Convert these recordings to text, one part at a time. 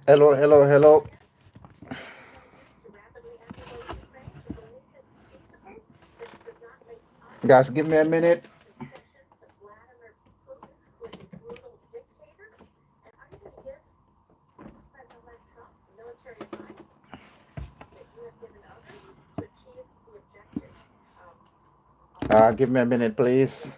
Hello, hello, hello. Guys, give me a minute. Give me a minute, please.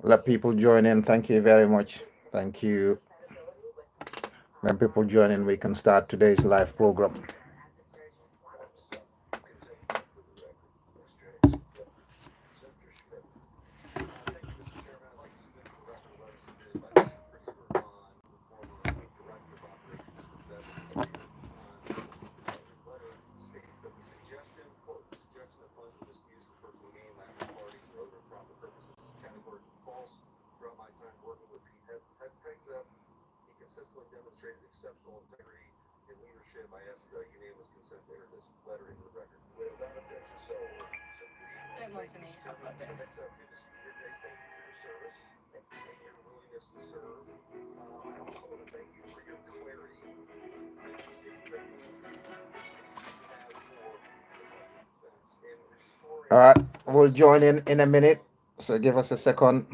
Let people join in. Thank you very much. Thank you. When people join in, we can start today's live program. All right, we'll join in a minute. So give us a second.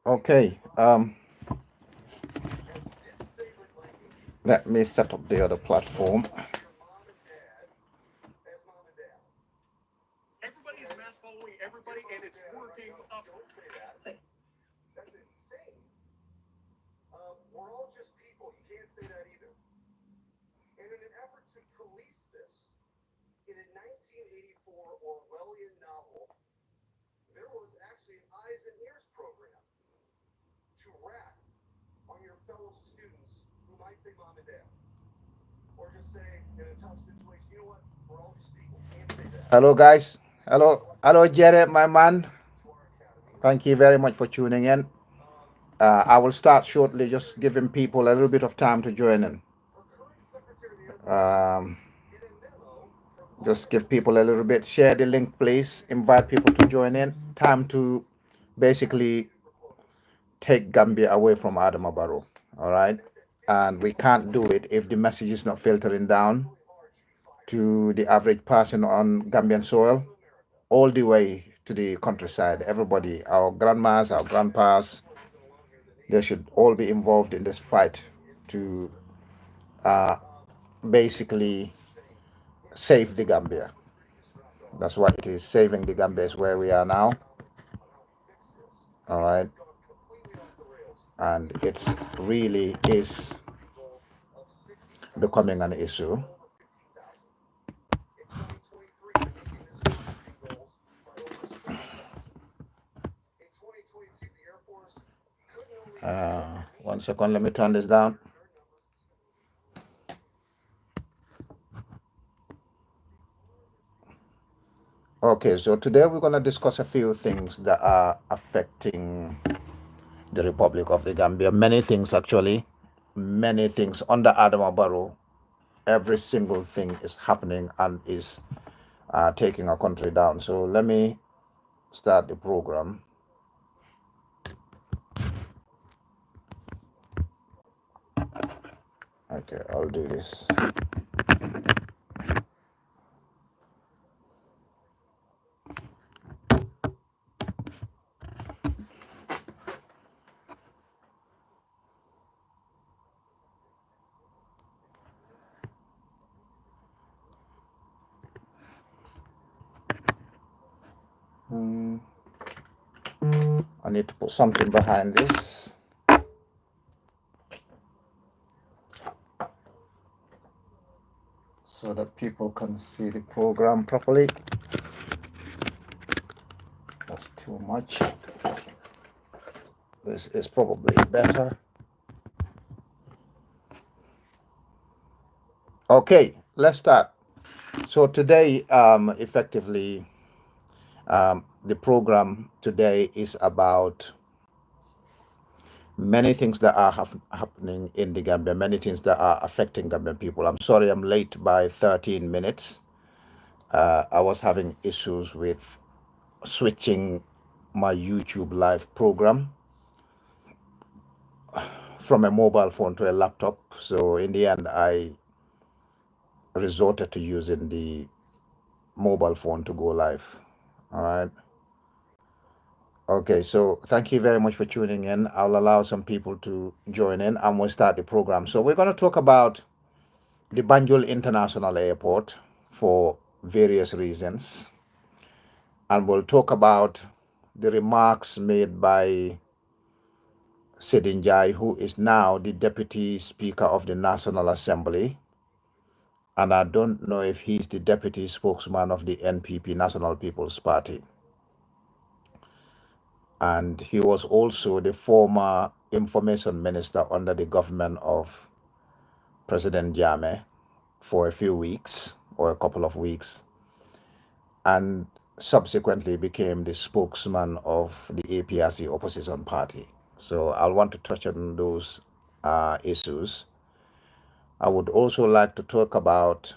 Okay. Let me set up the other platform. Hello, guys. Hello, Jared, my man. Thank you very much for tuning in. I will start shortly, just giving people a little bit of time to join in. Um, just give people a little bit. Share the link, please. Invite people to join in. Time to basically take Gambia away from Adama Barrow. All right. And we can't do it if the message is not filtering down to the average person on Gambian soil, all the way to the countryside. Everybody, our grandmas, our grandpas, they should all be involved in this fight to uh, basically save the Gambia. That's what it is. Saving the Gambia is where we are now. All right. And it's really is becoming an issue. One second, let me turn this down. Okay, so today we're going to discuss a few things that are affecting the Republic of the Gambia. Many things, actually. Many things under Adama Barrow. Every single thing is happening and is taking our country down. So let me start the program. Okay, I'll do this. Hmm, I need to put something behind this so that people can see the program properly. That's too much. This is probably better. Okay, let's start. So today, effectively, the program today is about many things that are happening in the Gambia, many things that are affecting Gambian people. I'm sorry I'm late by 13 minutes. I was having issues with switching my YouTube live program from a mobile phone to a laptop. So in the end, I resorted to using the mobile phone to go live. All right. Okay, so thank you very much for tuning in. I'll allow some people to join in and we'll start the program. So we're going to talk about the Banjul International Airport for various reasons. And we'll talk about the remarks made by Seedy Njie, who is now the Deputy Speaker of the National Assembly. And I don't know if he's the Deputy Spokesman of the NPP, National People's Party. And he was also the former information minister under the government of President Jammeh for a few weeks or a couple of weeks, and subsequently became the spokesman of the APRC opposition party. So I'll want to touch on those issues. I would also like to talk about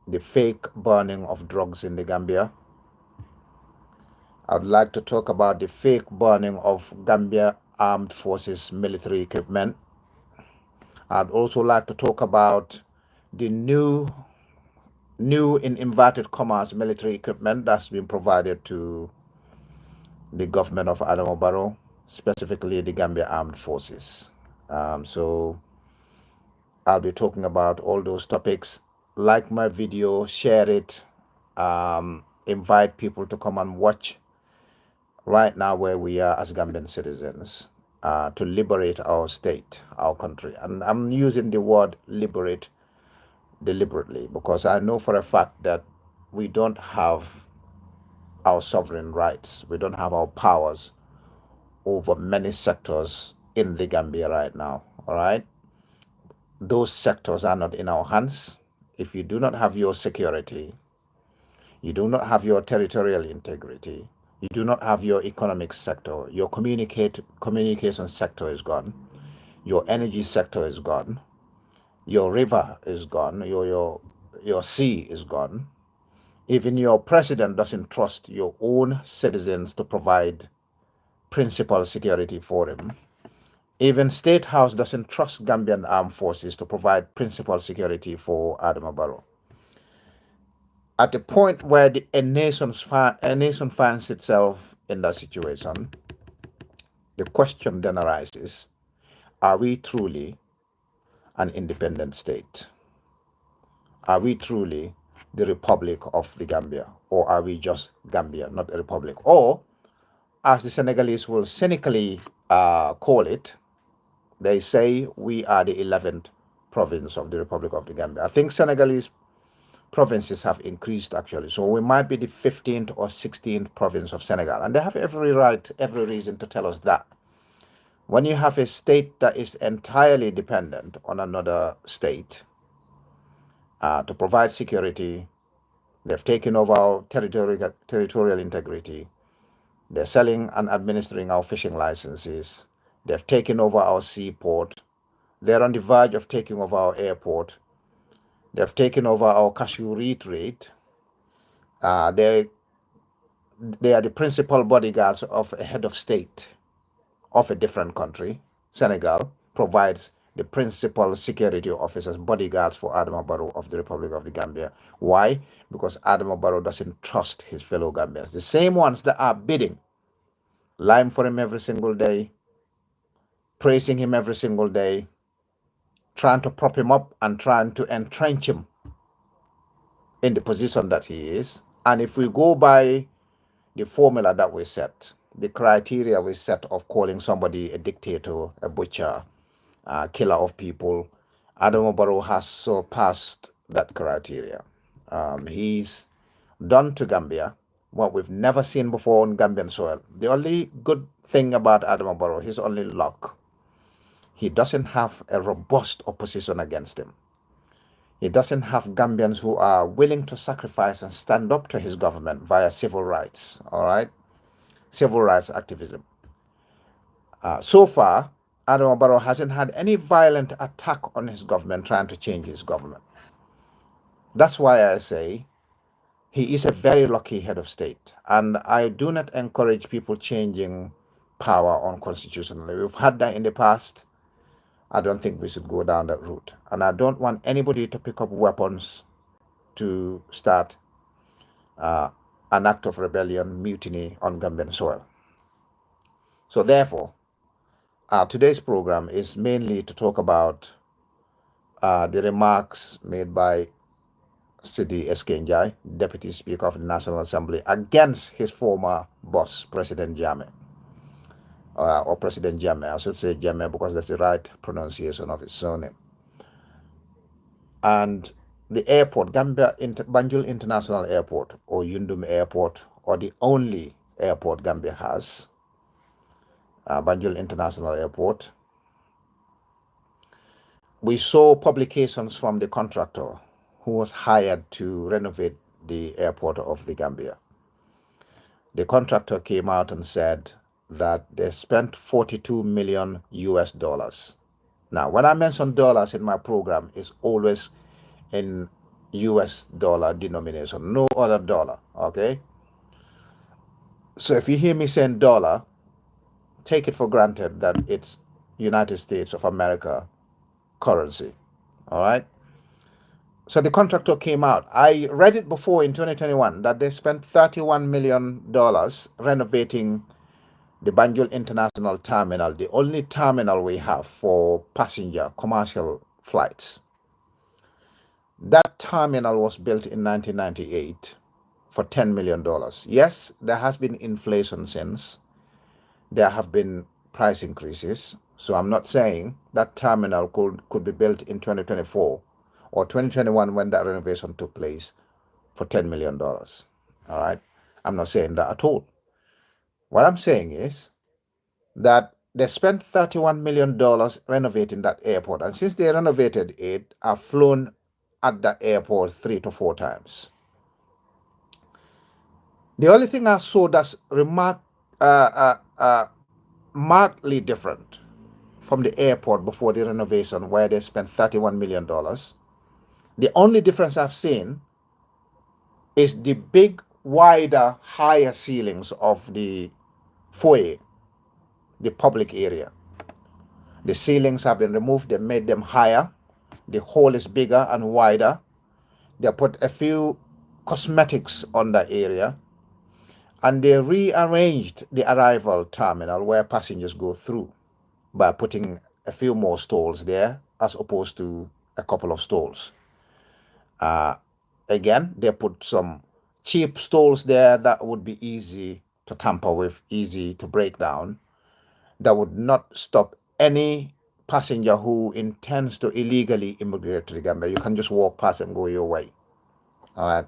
the fake burning of drugs in the Gambia. I'd like to talk about the fake burning of Gambia Armed Forces military equipment. I'd also like to talk about the new in inverted commas military equipment that's been provided to the government of Adama Barrow, specifically the Gambia Armed Forces. So I'll be talking about all those topics. Like my video, share it, invite people to come and watch right now where we are as Gambian citizens to liberate our state, our country. And I'm using the word liberate deliberately because I know for a fact that we don't have our sovereign rights, we don't have our powers over many sectors in the Gambia right now. All right. Those sectors are not in our hands. If you do not have your security, you do not have your territorial integrity, you do not have your economic sector, your communication sector is gone, your energy sector is gone, your river is gone, your sea is gone. Even your president doesn't trust your own citizens to provide principal security for him. Even State House doesn't trust Gambian armed forces to provide principal security for Adama Barrow. At the point where a nation finds itself in that situation, the question then arises, are we truly an independent state? Are we truly the Republic of the Gambia? Or are we just Gambia, not a republic? Or, as the Senegalese will cynically call it, they say we are the 11th province of the Republic of the Gambia. I think Senegalese provinces have increased actually. So we might be the 15th or 16th province of Senegal. And they have every right, every reason to tell us that. When you have a state that is entirely dependent on another state to provide security, they've taken over our territorial integrity. They're selling and administering our fishing licenses. They've taken over our seaport. They're on the verge of taking over our airport. They've taken over our cashew rate. They are the principal bodyguards of a head of state of a different country. Senegal provides the principal security officers, bodyguards for Adama Barrow of the Republic of the Gambia. Why? Because Adama Barrow doesn't trust his fellow Gambians. The same ones that are bidding, lying for him every single day, praising him every single day, trying to prop him up and trying to entrench him in the position that he is. And if we go by the formula that we set, the criteria we set of calling somebody a dictator, a butcher, a killer of people, Adama Barrow has surpassed that criteria. He's done to Gambia what we've never seen before on Gambian soil. The only good thing about Adama Barrow, his only luck, he doesn't have a robust opposition against him. He doesn't have Gambians who are willing to sacrifice and stand up to his government via civil rights, all right? Civil rights activism. So far, Adama Barrow hasn't had any violent attack on his government trying to change his government. That's why I say he is a very lucky head of state. And I do not encourage people changing power unconstitutionally. We've had that in the past. I don't think we should go down that route. And I don't want anybody to pick up weapons to start an act of rebellion, mutiny on Gambian soil. So therefore, today's program is mainly to talk about the remarks made by Seedy Njie, Deputy Speaker of the National Assembly, against his former boss, President Jammeh, or President Jammeh. I should say Jammeh because that's the right pronunciation of his surname. And the airport, Banjul International Airport, or Yundum Airport, or the only airport Gambia has, Banjul International Airport. We saw publications from the contractor who was hired to renovate the airport of the Gambia. The contractor came out and said that they spent 42 million US dollars. Now, when I mention dollars in my program, it's always in US dollar denomination, no other dollar, okay? So if you hear me saying dollar, take it for granted that it's United States of America currency, all right? So the contractor came out. I read it before in 2021 that they spent $31 million renovating the Banjul International Terminal, the only terminal we have for passenger commercial flights. That terminal was built in 1998 for $10 million. Yes, there has been inflation since. There have been price increases. So I'm not saying that terminal could be built in 2024 or 2021 when that renovation took place for $10 million. All right. I'm not saying that at all. What I'm saying is that they spent $31 million renovating that airport. And since they renovated it, I've flown at that airport 3 to 4 times. The only thing I saw that's markedly different from the airport before the renovation where they spent $31 million, the only difference I've seen is the big, wider, higher ceilings of the foyer, the public area. The ceilings have been removed, they made them higher. The hall is bigger and wider. They put a few cosmetics on that area. And they rearranged the arrival terminal where passengers go through by putting a few more stalls there as opposed to a couple of stalls. Again, they put some cheap stalls there that would be easy to tamper with, easy to break down, that would not stop any passenger who intends to illegally immigrate to the Gambia. You can just walk past and go your way. All right.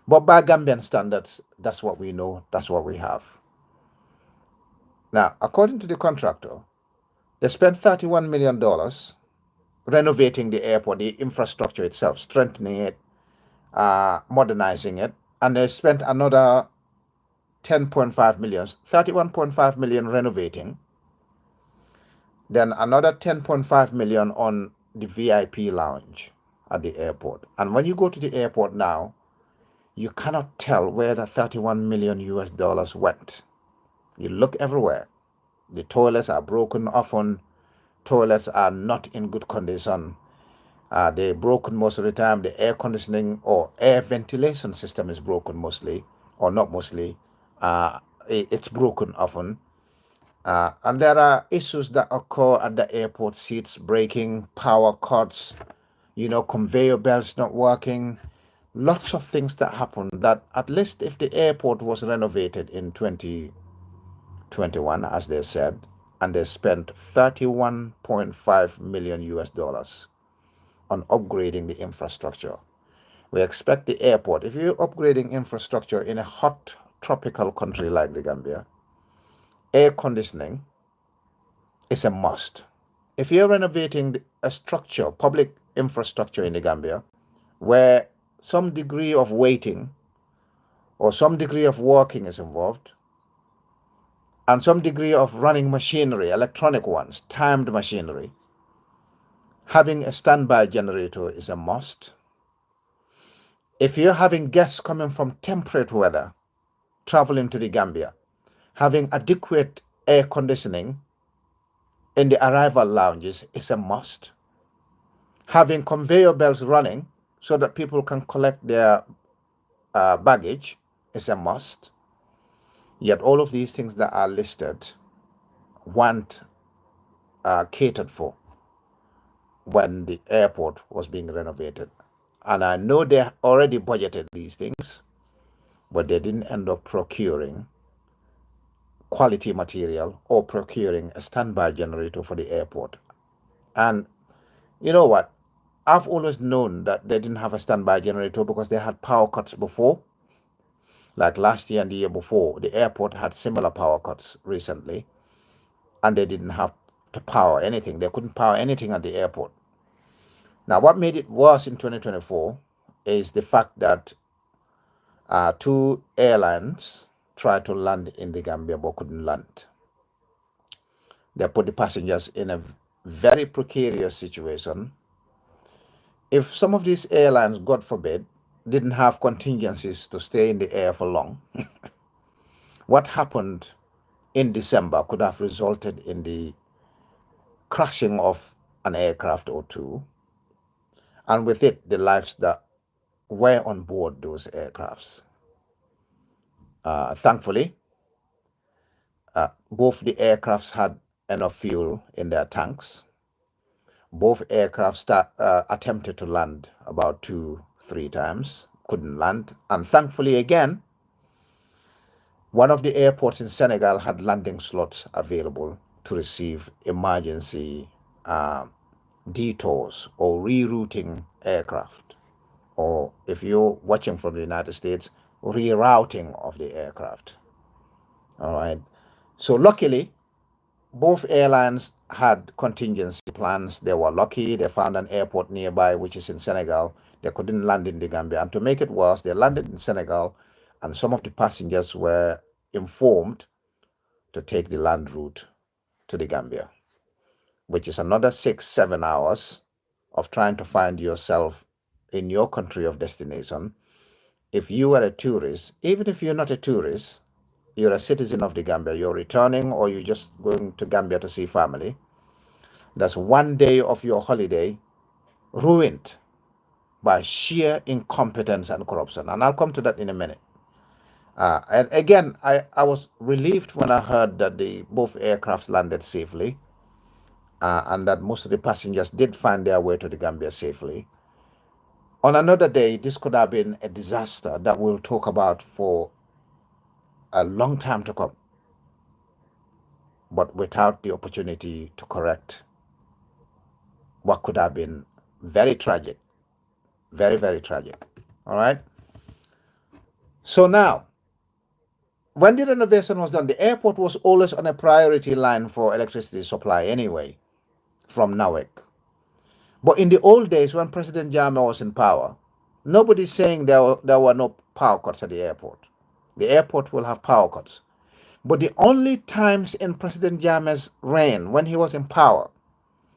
But by Gambian standards, that's what we know, that's what we have. Now, according to the contractor, they spent $31 million renovating the airport, the infrastructure itself, strengthening it, modernizing it, and they spent another 10.5 million, 31.5 million renovating, then another 10.5 million on the VIP lounge at the airport. And when you go to the airport now, you cannot tell where the 31 million US dollars went. You look everywhere. The toilets are broken often. toilets are not in good condition. They're broken most of the time. The air conditioning or air ventilation system is broken mostly, or not mostly. Uh, it's broken often. And there are issues that occur at the airport: seats breaking, power cuts, conveyor belts not working. Lots of things that happen that, at least if the airport was renovated in 2021, as they said, and they spent 31.5 million US dollars on upgrading the infrastructure. We expect the airport, if you're upgrading infrastructure in a hot tropical country like the Gambia, air conditioning is a must. If you're renovating a structure, public infrastructure in the Gambia, where some degree of waiting or some degree of working is involved, and some degree of running machinery, electronic ones, timed machinery, having a standby generator is a must. If you're having guests coming from temperate weather, traveling to the Gambia, having adequate air conditioning in the arrival lounges is a must. Having conveyor belts running so that people can collect their baggage is a must. Yet all of these things that are listed weren't catered for when the airport was being renovated. And I know they already budgeted these things, but they didn't end up procuring quality material or procuring a standby generator for the airport. And you know what? I've always known that they didn't have a standby generator because they had power cuts before. Like last year and the year before, the airport had similar power cuts recently, and they didn't have to power anything. They couldn't power anything at the airport. Now, what made it worse in 2024 is the fact that two airlines tried to land in the Gambia but couldn't land. They put the passengers in a very precarious situation. If some of these airlines, God forbid, didn't have contingencies to stay in the air for long, what happened in December could have resulted in the crashing of an aircraft or two, and with it, the lives that were on board those aircrafts. Thankfully, both the aircrafts had enough fuel in their tanks. Both aircraft attempted to land about 2-3 times, couldn't land. And thankfully, again, one of the airports in Senegal had landing slots available to receive emergency detours or rerouting aircraft. Or if you're watching from the United States, rerouting of the aircraft. All right. So luckily, both airlines had contingency plans. They were lucky. They found an airport nearby, which is in Senegal. They couldn't land in the Gambia. And to make it worse, they landed in Senegal, and some of the passengers were informed to take the land route to the Gambia, which is another 6-7 hours of trying to find yourself in your country of destination. If you are a tourist, even if you're not a tourist, you're a citizen of the Gambia, you're returning or you're just going to Gambia to see family, that's one day of your holiday ruined by sheer incompetence and corruption. And I'll come to that in a minute. And again, I was relieved when I heard that both aircrafts landed safely and that most of the passengers did find their way to the Gambia safely. On another day, this could have been a disaster that we'll talk about for a long time to come, but without the opportunity to correct what could have been very tragic, very, very tragic. All right. So now, when the renovation was done, the airport was always on a priority line for electricity supply anyway, from NAWEC. But in the old days, when President Jammeh was in power, nobody's saying there were no power cuts at the airport. The airport will have power cuts. But the only times in President Jammeh's reign, when he was in power,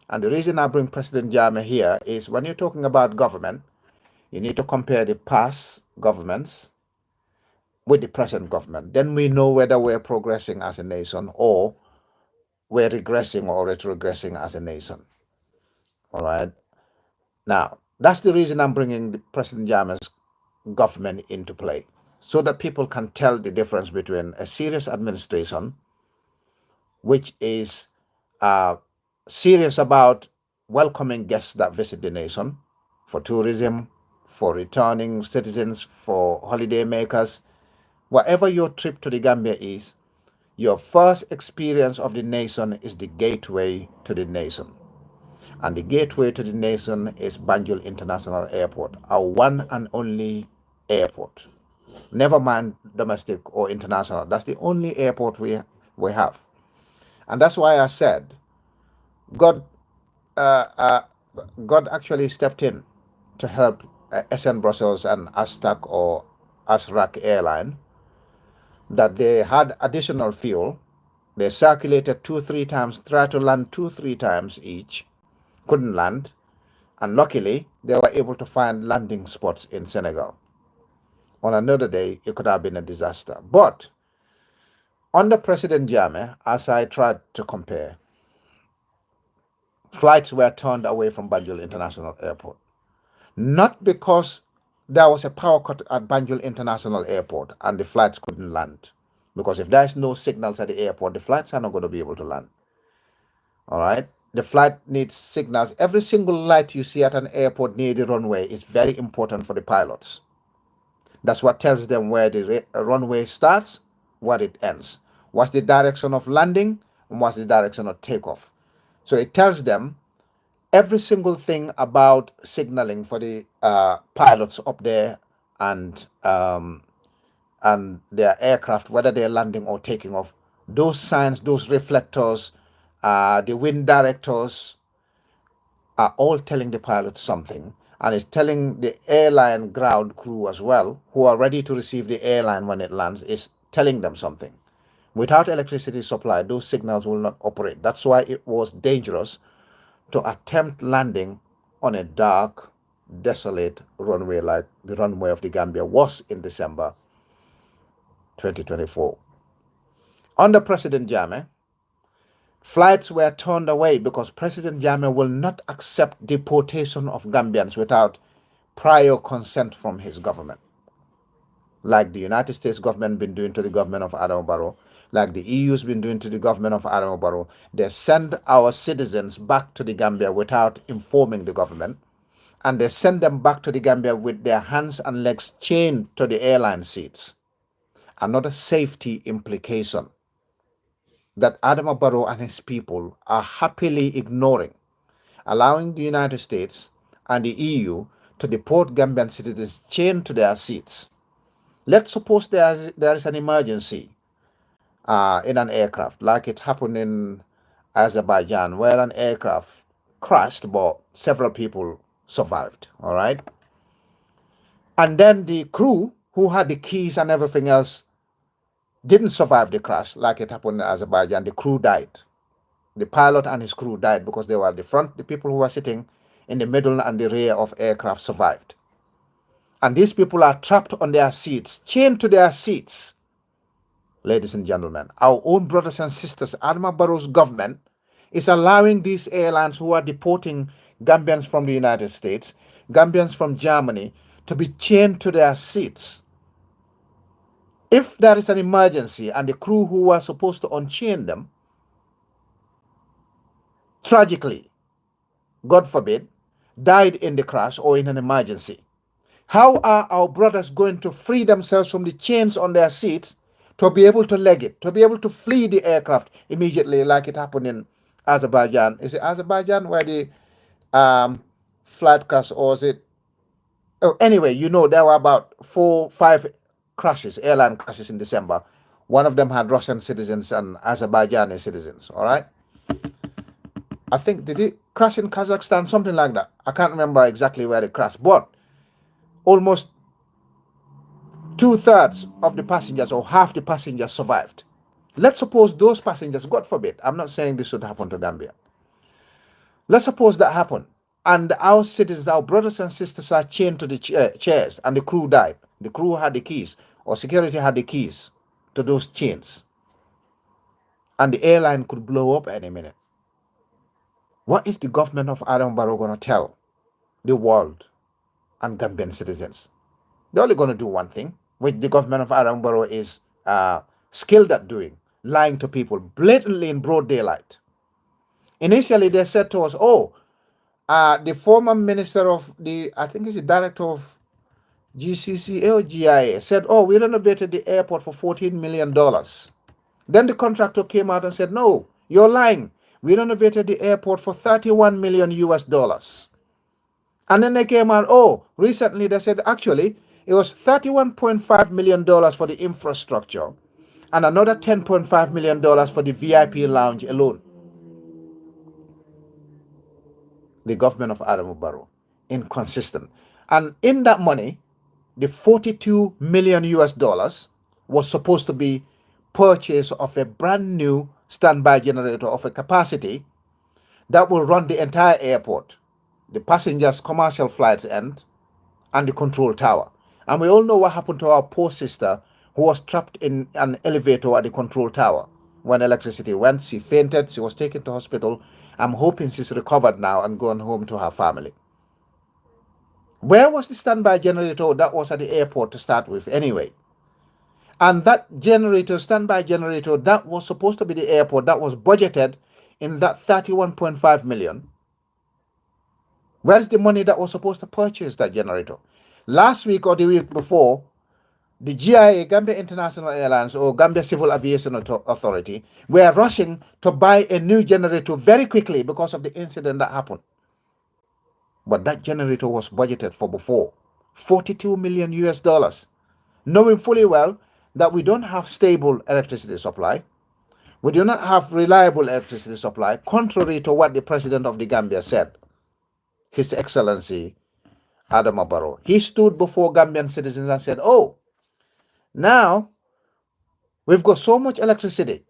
and the reason I bring President Jammeh here is when you're talking about government, you need to compare the past governments with the present government. Then we know whether we're progressing as a nation or we're regressing or retrogressing as a nation. All right. Now, that's the reason I'm bringing President Jammeh's government into play, so that people can tell the difference between a serious administration, which is uh, serious about welcoming guests that visit the nation for tourism, for returning citizens, for holiday makers. Whatever your trip to the Gambia is, your first experience of the nation is the gateway to the nation. And the gateway to the nation is Banjul International Airport, our one and only airport. Never mind domestic or international. That's the only airport we have. And that's why I said God, uh, uh, God actually stepped in to help SN Brussels and Aztec or Azrak Airline, that they had additional fuel. They circulated 2, 3 times, tried to land 2, 3 times each, couldn't land. And luckily, they were able to find landing spots in Senegal. On another day, it could have been a disaster. But under President Jammeh, as I tried to compare, flights were turned away from Banjul International Airport. Not because there was a power cut at Banjul International Airport and the flights couldn't land. Because if there's no signals at the airport, the flights are not going to be able to land. All right? The flight needs signals. Every single light you see at an airport near the runway is very important for the pilots. That's what tells them where the runway starts, where it ends. What's the direction of landing, and what's the direction of takeoff. So it tells them every single thing about signaling for the pilots up there, and their aircraft, whether they're landing or taking off. Those signs, those reflectors, the wind directors are all telling the pilot something, and it's telling the airline ground crew as well, who are ready to receive the airline when it lands, is telling them something. Without electricity supply, those signals will not operate. That's why it was dangerous to attempt landing on a dark, desolate runway like the runway of the Gambia was in December 2024. Under President Jammeh, flights were turned away because President Jammeh will not accept deportation of Gambians without prior consent from his government. Like the United States government been doing to the government of Adama Barrow, like the EU's been doing to the government of Adama Barrow. They send our citizens back to the Gambia without informing the government, and they send them back to the Gambia with their hands and legs chained to the airline seats. Another safety implication that Adama Barrow and his people are happily ignoring, allowing the United States and the EU to deport Gambian citizens chained to their seats. Let's suppose there is an emergency in an aircraft, like it happened in Azerbaijan, where an aircraft crashed, but several people survived. All right. And then the crew, who had the keys and everything else, didn't survive the crash, like it happened in Azerbaijan. The crew died. The pilot and his crew died because they were at the front. The people who were sitting in the middle and the rear of aircraft survived. And these people are trapped on their seats, chained to their seats. Ladies and gentlemen, our own brothers and sisters, Adama Barrow's government is allowing these airlines who are deporting Gambians from the United States, Gambians from Germany, to be chained to their seats. If there is an emergency and the crew who are supposed to unchain them, tragically, God forbid, died in the crash or in an emergency, how are our brothers going to free themselves from the chains on their seats to be able to leg it, to be able to flee the aircraft immediately, like it happened in Azerbaijan? Is it Azerbaijan where the flight crash, or is it? Oh, anyway, there were about 4, 5 crashes, airline crashes in December. One of them had Russian citizens and Azerbaijani citizens. All right. I think, did it crash in Kazakhstan? Something like that. I can't remember exactly where it crashed, but almost 2/3 of the passengers or half the passengers survived. Let's suppose those passengers, God forbid, I'm not saying this should happen to Gambia. Let's suppose that happened, and our citizens, our brothers and sisters, are chained to the chairs, and the crew died. The crew had the keys, or security had the keys to those chains. and the airline could blow up any minute. What is the government of Adam Barrow going to tell the world and Gambian citizens? They're only going to do one thing, which the government of Adam Barrow is skilled at doing, lying to people blatantly in broad daylight. Initially, they said to us, oh, the former minister of I think he's the director of GCC or GIA, said, oh, we renovated the airport for $14 million. Then the contractor came out and said, no, you're lying. We renovated the airport for 31 million US dollars. And then they came out, oh, recently they said actually it was $31.5 million for the infrastructure and another $10.5 million for the VIP lounge alone. The government of Adam Barrow, inconsistent. And in that money, the 42 million US dollars was supposed to be purchase of a brand new standby generator of a capacity that will run the entire airport, the passengers' commercial flights end, and the control tower. And we all know what happened to our poor sister who was trapped in an elevator at the control tower. When electricity went, she fainted, she was taken to hospital. I'm hoping she's recovered now and gone home to her family. Where was the standby generator that was at the airport to start with anyway? And that generator, standby generator, that was supposed to be the airport, that was budgeted in that 31.5 million. Where's the money that was supposed to purchase that generator? Last week or the week before, the GIA, Gambia International Airlines, or Gambia Civil Aviation Authority, were rushing to buy a new generator very quickly because of the incident that happened. But that generator was budgeted for before, 42 million US dollars, knowing fully well that we don't have stable electricity supply. We do not have reliable electricity supply, contrary to what the president of the Gambia said, His Excellency Adama Barrow. He stood before Gambian citizens and said, oh, now we've got so much electricity.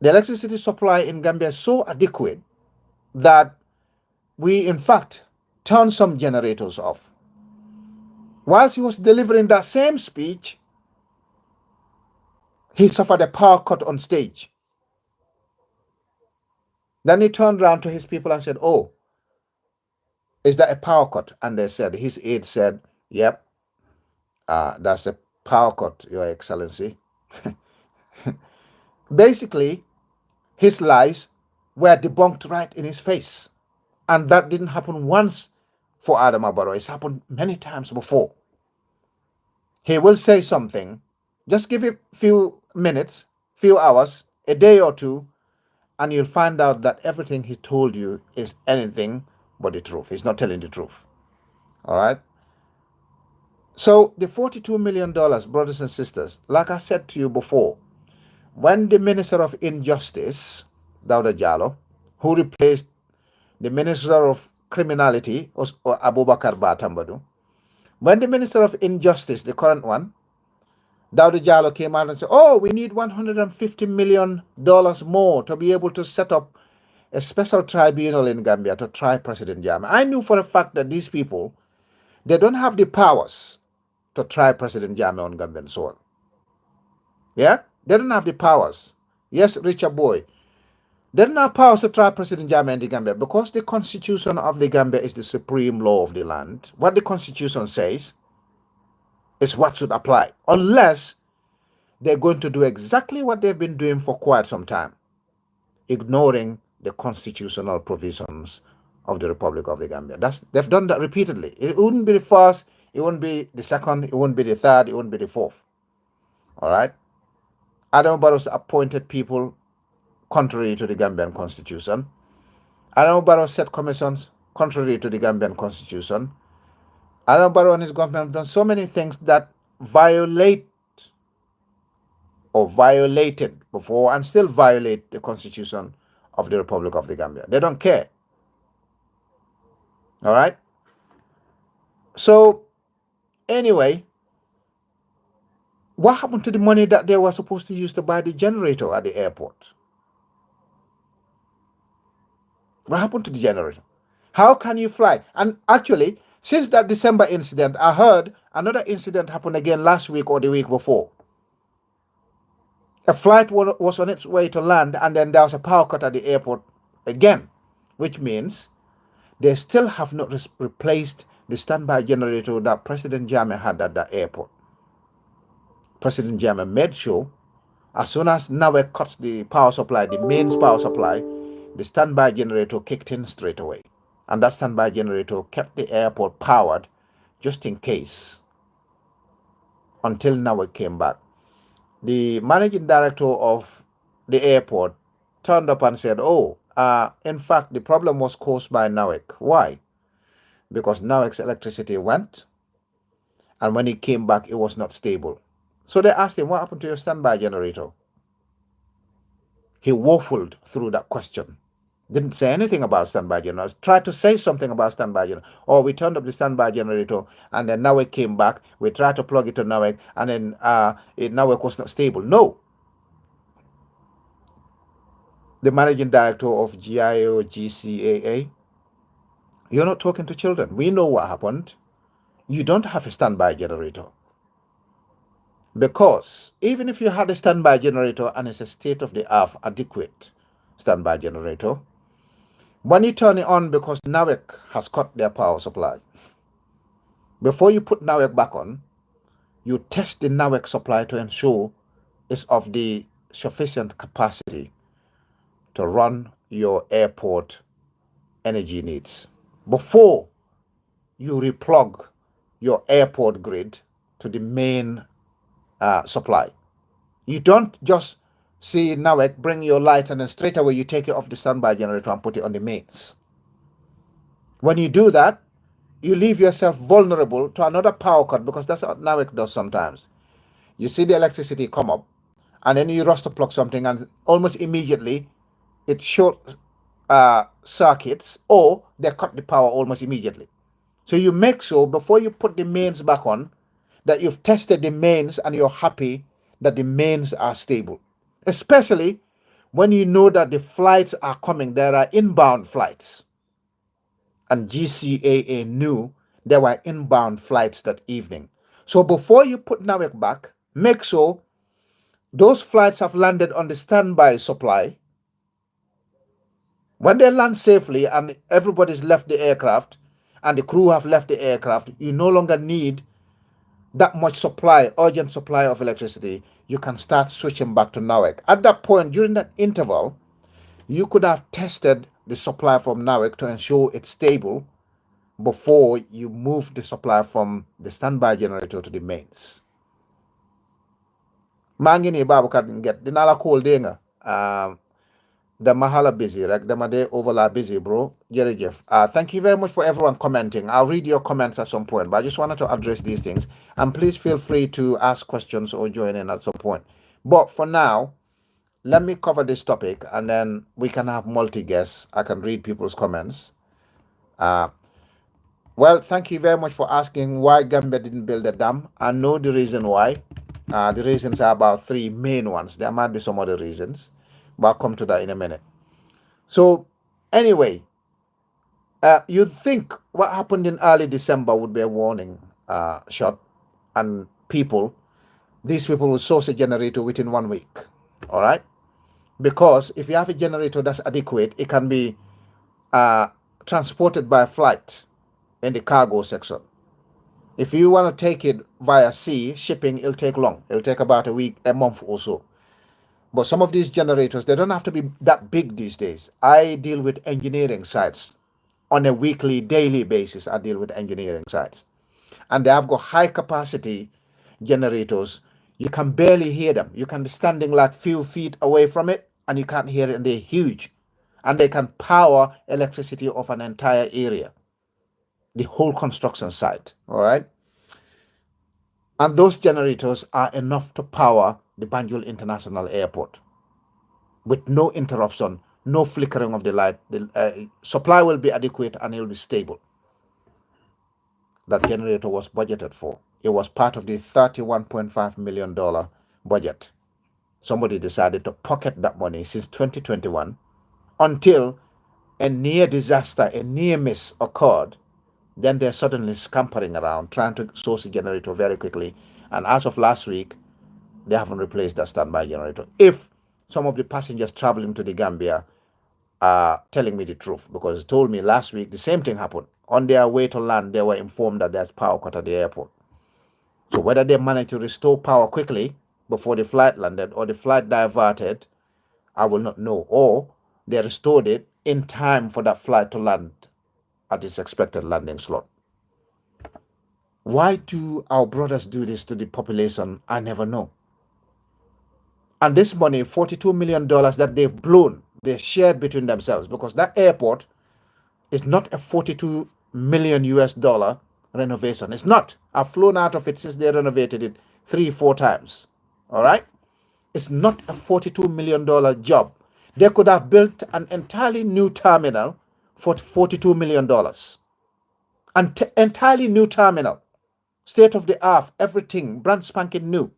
The electricity supply in Gambia is so adequate that we, in fact, turned some generators off. Whilst he was delivering that same speech, he suffered a power cut on stage. Then he turned around to his people and said, oh, is that a power cut? And they said, his aide said, yep, that's a power cut, Your Excellency. Basically, his lies were debunked right in his face. And that didn't happen once for Adama Barrow. It's happened many times before. He will say something, just give it a few minutes, few hours, a day or two, and you'll find out that everything he told you is anything but the truth. He's not telling the truth. All right? So the $42 million, brothers and sisters, like I said to you before, when the Minister of Injustice, Dauda Jallo, who replaced the Minister of Criminality, or Abubakar Batambadu, when the Minister of Injustice, the current one, Dauda Jallo, came out and said, oh, we need $150 million more to be able to set up a special tribunal in Gambia to try President Jammeh. I knew for a fact that these people, they don't have the powers to try President Jammeh on Gambian soil. Yeah? They don't have the powers. Yes, Richard Boy. They don't have powers to try President Jammeh in the Gambia because the constitution of the Gambia is the supreme law of the land. What the constitution says is what should apply, unless they're going to do exactly what they've been doing for quite some time, ignoring the constitutional provisions of the Republic of the Gambia. They've done that repeatedly. It wouldn't be the first, it wouldn't be the second, it wouldn't be the third, it wouldn't be the fourth. All right? Adam Barrow's appointed people contrary to the Gambian constitution. Adam Barrow set commissions contrary to the Gambian constitution. Adam Barrow and his government have done so many things that violate or violated before and still violate the constitution of the Republic of the Gambia. They don't care. All right? So, anyway, what happened to the money that they were supposed to use to buy the generator at the airport? What happened to the generator? How can you fly? And actually, since that December incident, I heard another incident happened again last week or the week before. A flight was on its way to land, and then there was a power cut at the airport again, which means they still have not replaced the standby generator that President Jammeh had at the airport. President Jammeh made sure as soon as NAWEC cuts the power supply, the mains power supply, the standby generator kicked in straight away. And that standby generator kept the airport powered just in case until NAWEC came back. The managing director of the airport turned up and said, oh, in fact, the problem was caused by NAWEC. Why? Because NAWEC's electricity went, and when it came back, it was not stable. So they asked him, what happened to your standby generator? He waffled through that question. Didn't say anything about standby generator. Tried to say something about standby generator. Or we turned up the standby generator, and then NAWEC came back. We tried to plug it to NAWEC, and then NAWEC was not stable. No. The managing director of GIO GCAA, you're not talking to children. We know what happened. You don't have a standby generator. Because even if you had a standby generator and it's a state-of-the-art adequate standby generator, when you turn it on because NAWEC has cut their power supply, before you put NAWEC back on, you test the NAWEC supply to ensure it's of the sufficient capacity to run your airport energy needs before you replug your airport grid to the main supply. You don't just see NAWEC bring your lights and then straight away you take it off the standby generator and put it on the mains. When you do that, you leave yourself vulnerable to another power cut, because that's what NAWEC does sometimes. You see the electricity come up, and then you rush to plug something, and almost immediately it short circuits, or they cut the power almost immediately. So you make sure before you put the mains back on that you've tested the mains and you're happy that the mains are stable. Especially when you know that the flights are coming, there are inbound flights. And GCAA knew there were inbound flights that evening. So before you put NAWEC back, make sure those flights have landed on the standby supply. When they land safely and everybody's left the aircraft and the crew have left the aircraft, you no longer need that much supply, urgent supply of electricity. You can start switching back to NAWEC. At that point, during that interval, you could have tested the supply from NAWEC to ensure it's stable before you move the supply from the standby generator to the mains. maa ngi nii Babacar Nget dinaa la call dégg nga dama xala busy rek dama dee overla busy bro jërëjëf. Thank you very much for everyone commenting. I'll read your comments at some point, but I just wanted to address these things, and please feel free to ask questions or join in at some point. But for now, let me cover this topic, and then we can have multi-guests. I can read people's comments. Well, thank you very much for asking why Gambia didn't build a dam. I know the reason why. The reasons are about three main ones. There might be some other reasons, but I'll come to that in a minute. So, anyway, you'd think what happened in early December would be a warning shot, and these people will source a generator within 1 week. All right? Because if you have a generator that's adequate, it can be transported by flight in the cargo section. If you want to take it via sea, shipping, it'll take long. It'll take about a week, a month or so. But some of these generators, they don't have to be that big these days. I deal with engineering sites on a weekly, daily basis. I deal with engineering sites. And they have got high capacity generators. You can barely hear them. You can be standing like few feet away from it and you can't hear it, and they're huge. And they can power electricity of an entire area, the whole construction site, all right? And those generators are enough to power the Banjul International Airport with no interruption, no flickering of the light. The supply will be adequate and it will be stable. That generator was budgeted for. It was part of the $31.5 million budget. Somebody decided to pocket that money since 2021 until a near disaster, a near miss occurred. Then they're suddenly scampering around trying to source a generator very quickly. And as of last week, They haven't replaced that standby generator. If some of the passengers traveling to the Gambia are telling me the truth, because they told me last week the same thing happened. On their way to land, they were informed that there's power cut at the airport. So whether they managed to restore power quickly before the flight landed or the flight diverted, I will not know. Or they restored it in time for that flight to land at its expected landing slot. Why do our brothers do this to the population? I never know. And this money, $42 million that they've blown, they shared between themselves, because that airport is not a 42 million US dollar renovation. It's not. I've flown out of it since they renovated it 3-4 times. All right? It's not a $42 million job. They could have built an entirely new terminal for $42 million. An entirely new terminal. State of the art, everything, brand spanking new.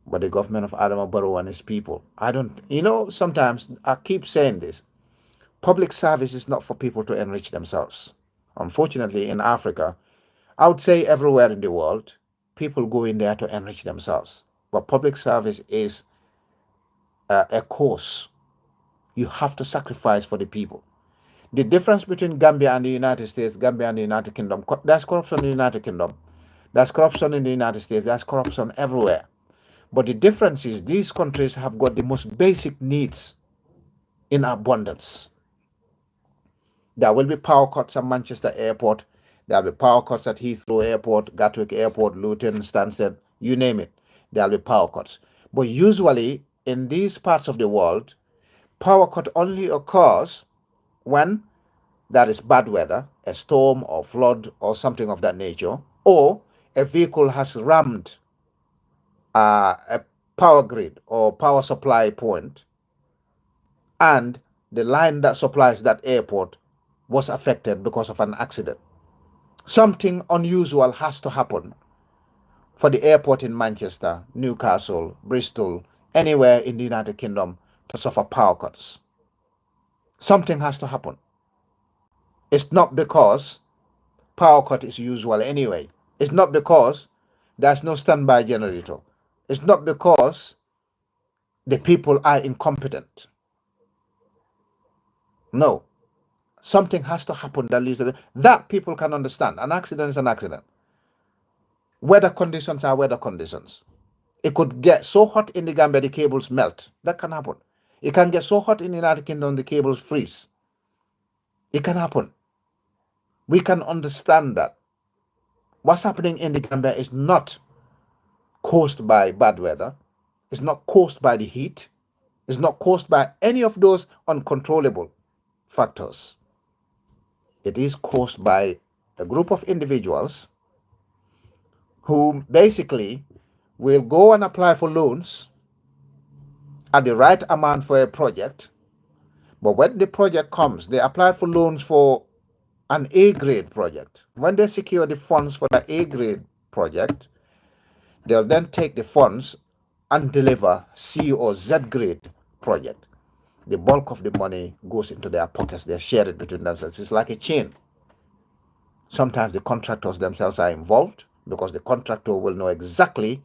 But the government of Adama Barrow and his people, I don't, sometimes I keep saying this. Public service is not for people to enrich themselves. Unfortunately, in Africa, I would say everywhere in the world, people go in there to enrich themselves. But public service is a course. You have to sacrifice for the people. The difference between Gambia and the United States, Gambia and the United Kingdom, there's corruption in the United Kingdom. There's corruption in the United States. There's corruption everywhere. But the difference is these countries have got the most basic needs in abundance. There will be power cuts at Manchester Airport. There will be power cuts at Heathrow Airport, Gatwick Airport, Luton, Stansted, you name it. There will be power cuts. But usually in these parts of the world, power cut only occurs when there is bad weather, a storm or flood or something of that nature, or a vehicle has rammed a power grid or power supply point, and the line that supplies that airport was affected because of an accident. Something unusual has to happen for the airport in Manchester, Newcastle, Bristol, anywhere in the United Kingdom to suffer power cuts. Something has to happen. It's not because power cut is usual anyway. It's not because there's no standby generator. It's not because the people are incompetent. No. Something has to happen that leads to that people can understand. An accident is an accident. Weather conditions are weather conditions. It could get so hot in the Gambia the cables melt. That can happen. It can get so hot in the United Kingdom the cables freeze. It can happen. We can understand that. What's happening in the Gambia is not caused by bad weather. It's not caused by the heat. It's not caused by any of those uncontrollable factors. It is caused by a group of individuals who basically will go and apply for loans at the right amount for a project. But when the project comes, they apply for loans for an A grade project. When they secure the funds for the A grade project, they'll then take the funds and deliver C or Z grade project. The bulk of the money goes into their pockets. They share it between themselves. It's like a chain. Sometimes the contractors themselves are involved because the contractor will know exactly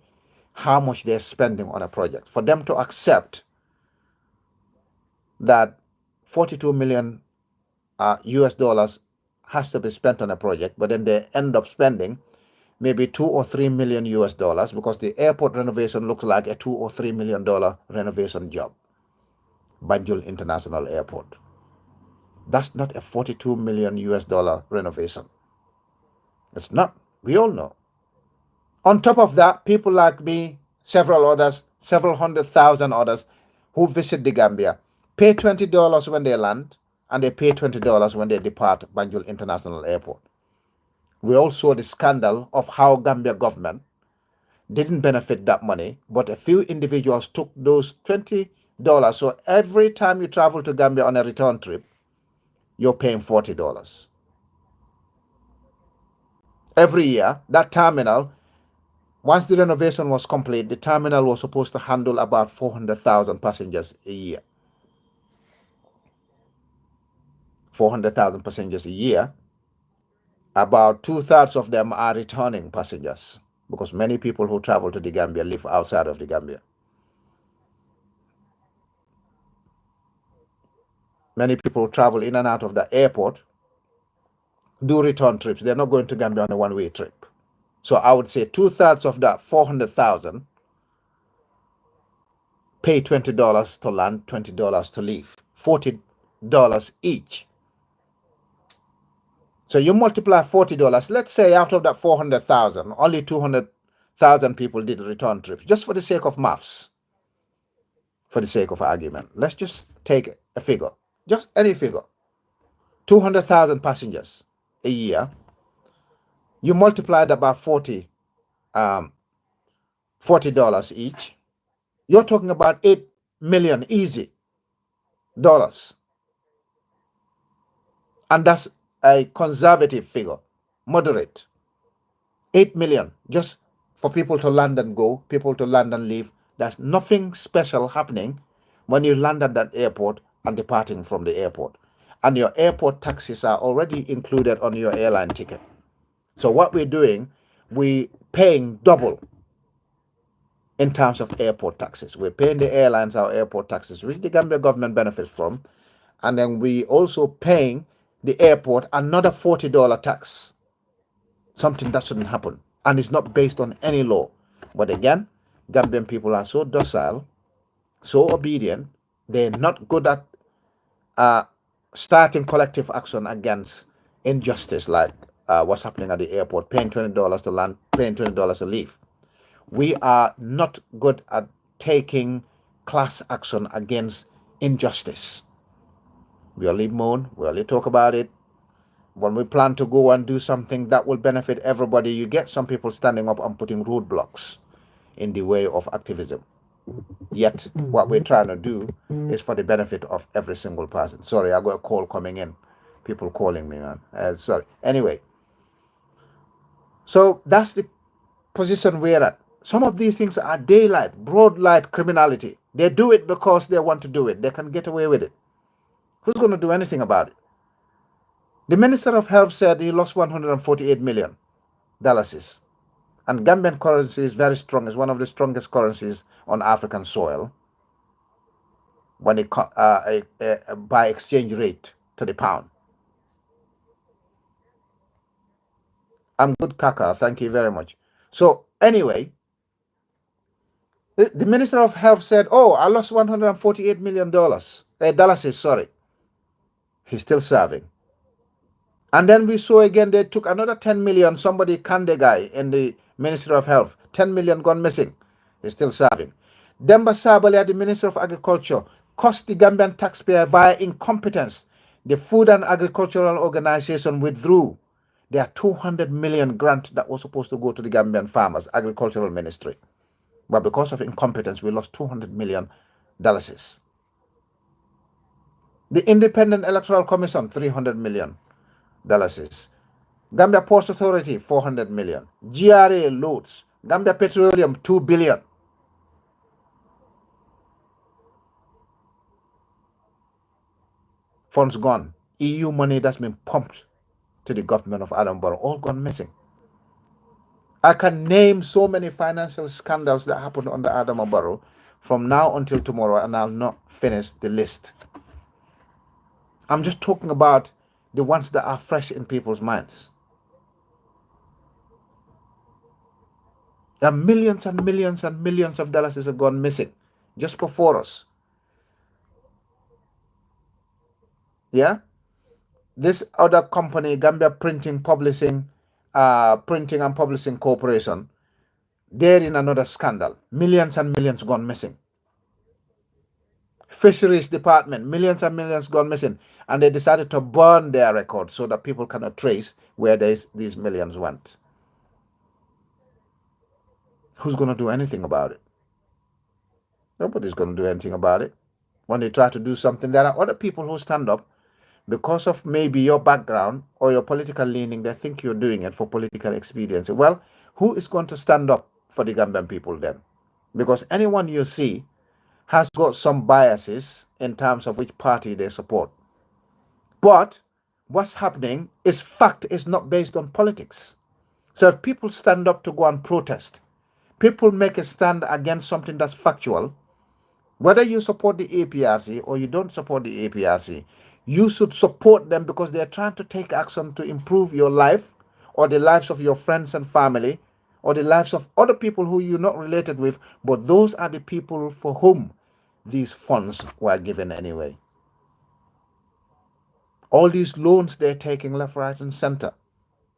how much they're spending on a project. For them to accept that 42 million US dollars has to be spent on a project, but then they end up spending maybe 2 or 3 million US dollars because the airport renovation looks like a 2 or 3 million dollar renovation job. Banjul International Airport. That's not a 42 million US dollar renovation. It's not. We all know. On top of that, people like me, several others, several 100,000 others who visit the Gambia pay $20 when they land and they pay $20 when they depart Banjul International Airport. We all saw the scandal of how Gambia government didn't benefit that money, but a few individuals took those $20. So every time you travel to Gambia on a return trip, you're paying $40. Every year, that terminal, once the renovation was complete, the terminal was supposed to handle about 400,000 passengers a year. 400,000 passengers a year. About 2/3 of them are returning passengers. because many people who travel to the Gambia live outside of the Gambia. Many people travel in and out of the airport, do return trips. They're not going to Gambia on a one-way trip. So I would say two-thirds of that 400,000 pay $20 to land, $20 to leave, $40 each. So you multiply $40. Let's say out of that 400,000, only 200,000 people did return trips, just for the sake of maths, for the sake of argument. Let's just take a figure, just any figure. 200,000 passengers a year. You multiply that by 40 $40 each. You're talking about 8 million easy dollars. And that's a conservative figure, moderate. 8 million just for people to land and go, people to land and leave. There's nothing special happening when you land at that airport and departing from the airport. And your airport taxes are already included on your airline ticket. So what we're doing, we paying double in terms of airport taxes. We're paying the airlines our airport taxes, which the Gambia government benefits from. And then we also paying the airport another $40 tax. Something that shouldn't happen. And it's not based on any law. But again, Gambian people are so docile, so obedient, they're not good at starting collective action against injustice like what's happening at the airport, paying $20 to land, paying $20 to leave. We are not good at taking class action against injustice. We only moan, we only talk about it. When we plan to go and do something that will benefit everybody, you get some people standing up and putting roadblocks in the way of activism. Yet, what we're trying to do is for the benefit of every single person. Sorry, I got a call coming in. People calling me, man. Sorry. Anyway, so that's the position we're at. Some of these things are daylight, broad light criminality. They do it because they want to do it. They can get away with it. Who's going to do anything about it? The Minister of Health said he lost $148 million. And Gambian currency is very strong. It's one of the strongest currencies on African soil when it by exchange rate to the pound. I'm good, Kaka. Thank you very much. So anyway, the Minister of Health said, "Oh, I lost $148 million. Dollars, sorry." He's still serving. And then we saw again they took another 10 million. Somebody Kande guy in the Ministry of Health, 10 million gone missing. He's still serving. Demba Sabali, the Minister of Agriculture, cost the Gambian taxpayer via incompetence. The Food and Agricultural Organization withdrew their 200 million grant that was supposed to go to the Gambian farmers, Agricultural Ministry. But because of incompetence, we lost $200 million. The Independent Electoral Commission, $300 million. Gambia Ports Authority, 400 million. GRA loads. Gambia Petroleum, 2 billion. Funds gone. EU money that's been pumped to the government of Adam Barrow, all gone missing. I can name so many financial scandals that happened under Adam Barrow from now until tomorrow, and I'll not finish the list. I'm just talking about the ones that are fresh in people's minds. There are millions and millions and millions of dollars that have gone missing just before us. Yeah? This other company, Gambia Printing and Publishing Corporation, they're in another scandal. Millions and millions gone missing. Fisheries Department, millions and millions gone missing. And they decided to burn their records so that people cannot trace where these millions went. Who's going to do anything about it? Nobody's going to do anything about it. When they try to do something, there are other people who stand up because of maybe your background or your political leaning. They think you're doing it for political expediency. Well, who is going to stand up for the Gambian people then? Because anyone you see has got some biases in terms of which party they support. But what's happening is fact, is not based on politics. So if people stand up to go and protest, people make a stand against something that's factual, whether you support the APRC or you don't support the APRC, you should support them because they're trying to take action to improve your life or the lives of your friends and family or the lives of other people who you're not related with, but those are the people for whom these funds were given anyway. All these loans they're taking left, right, and center.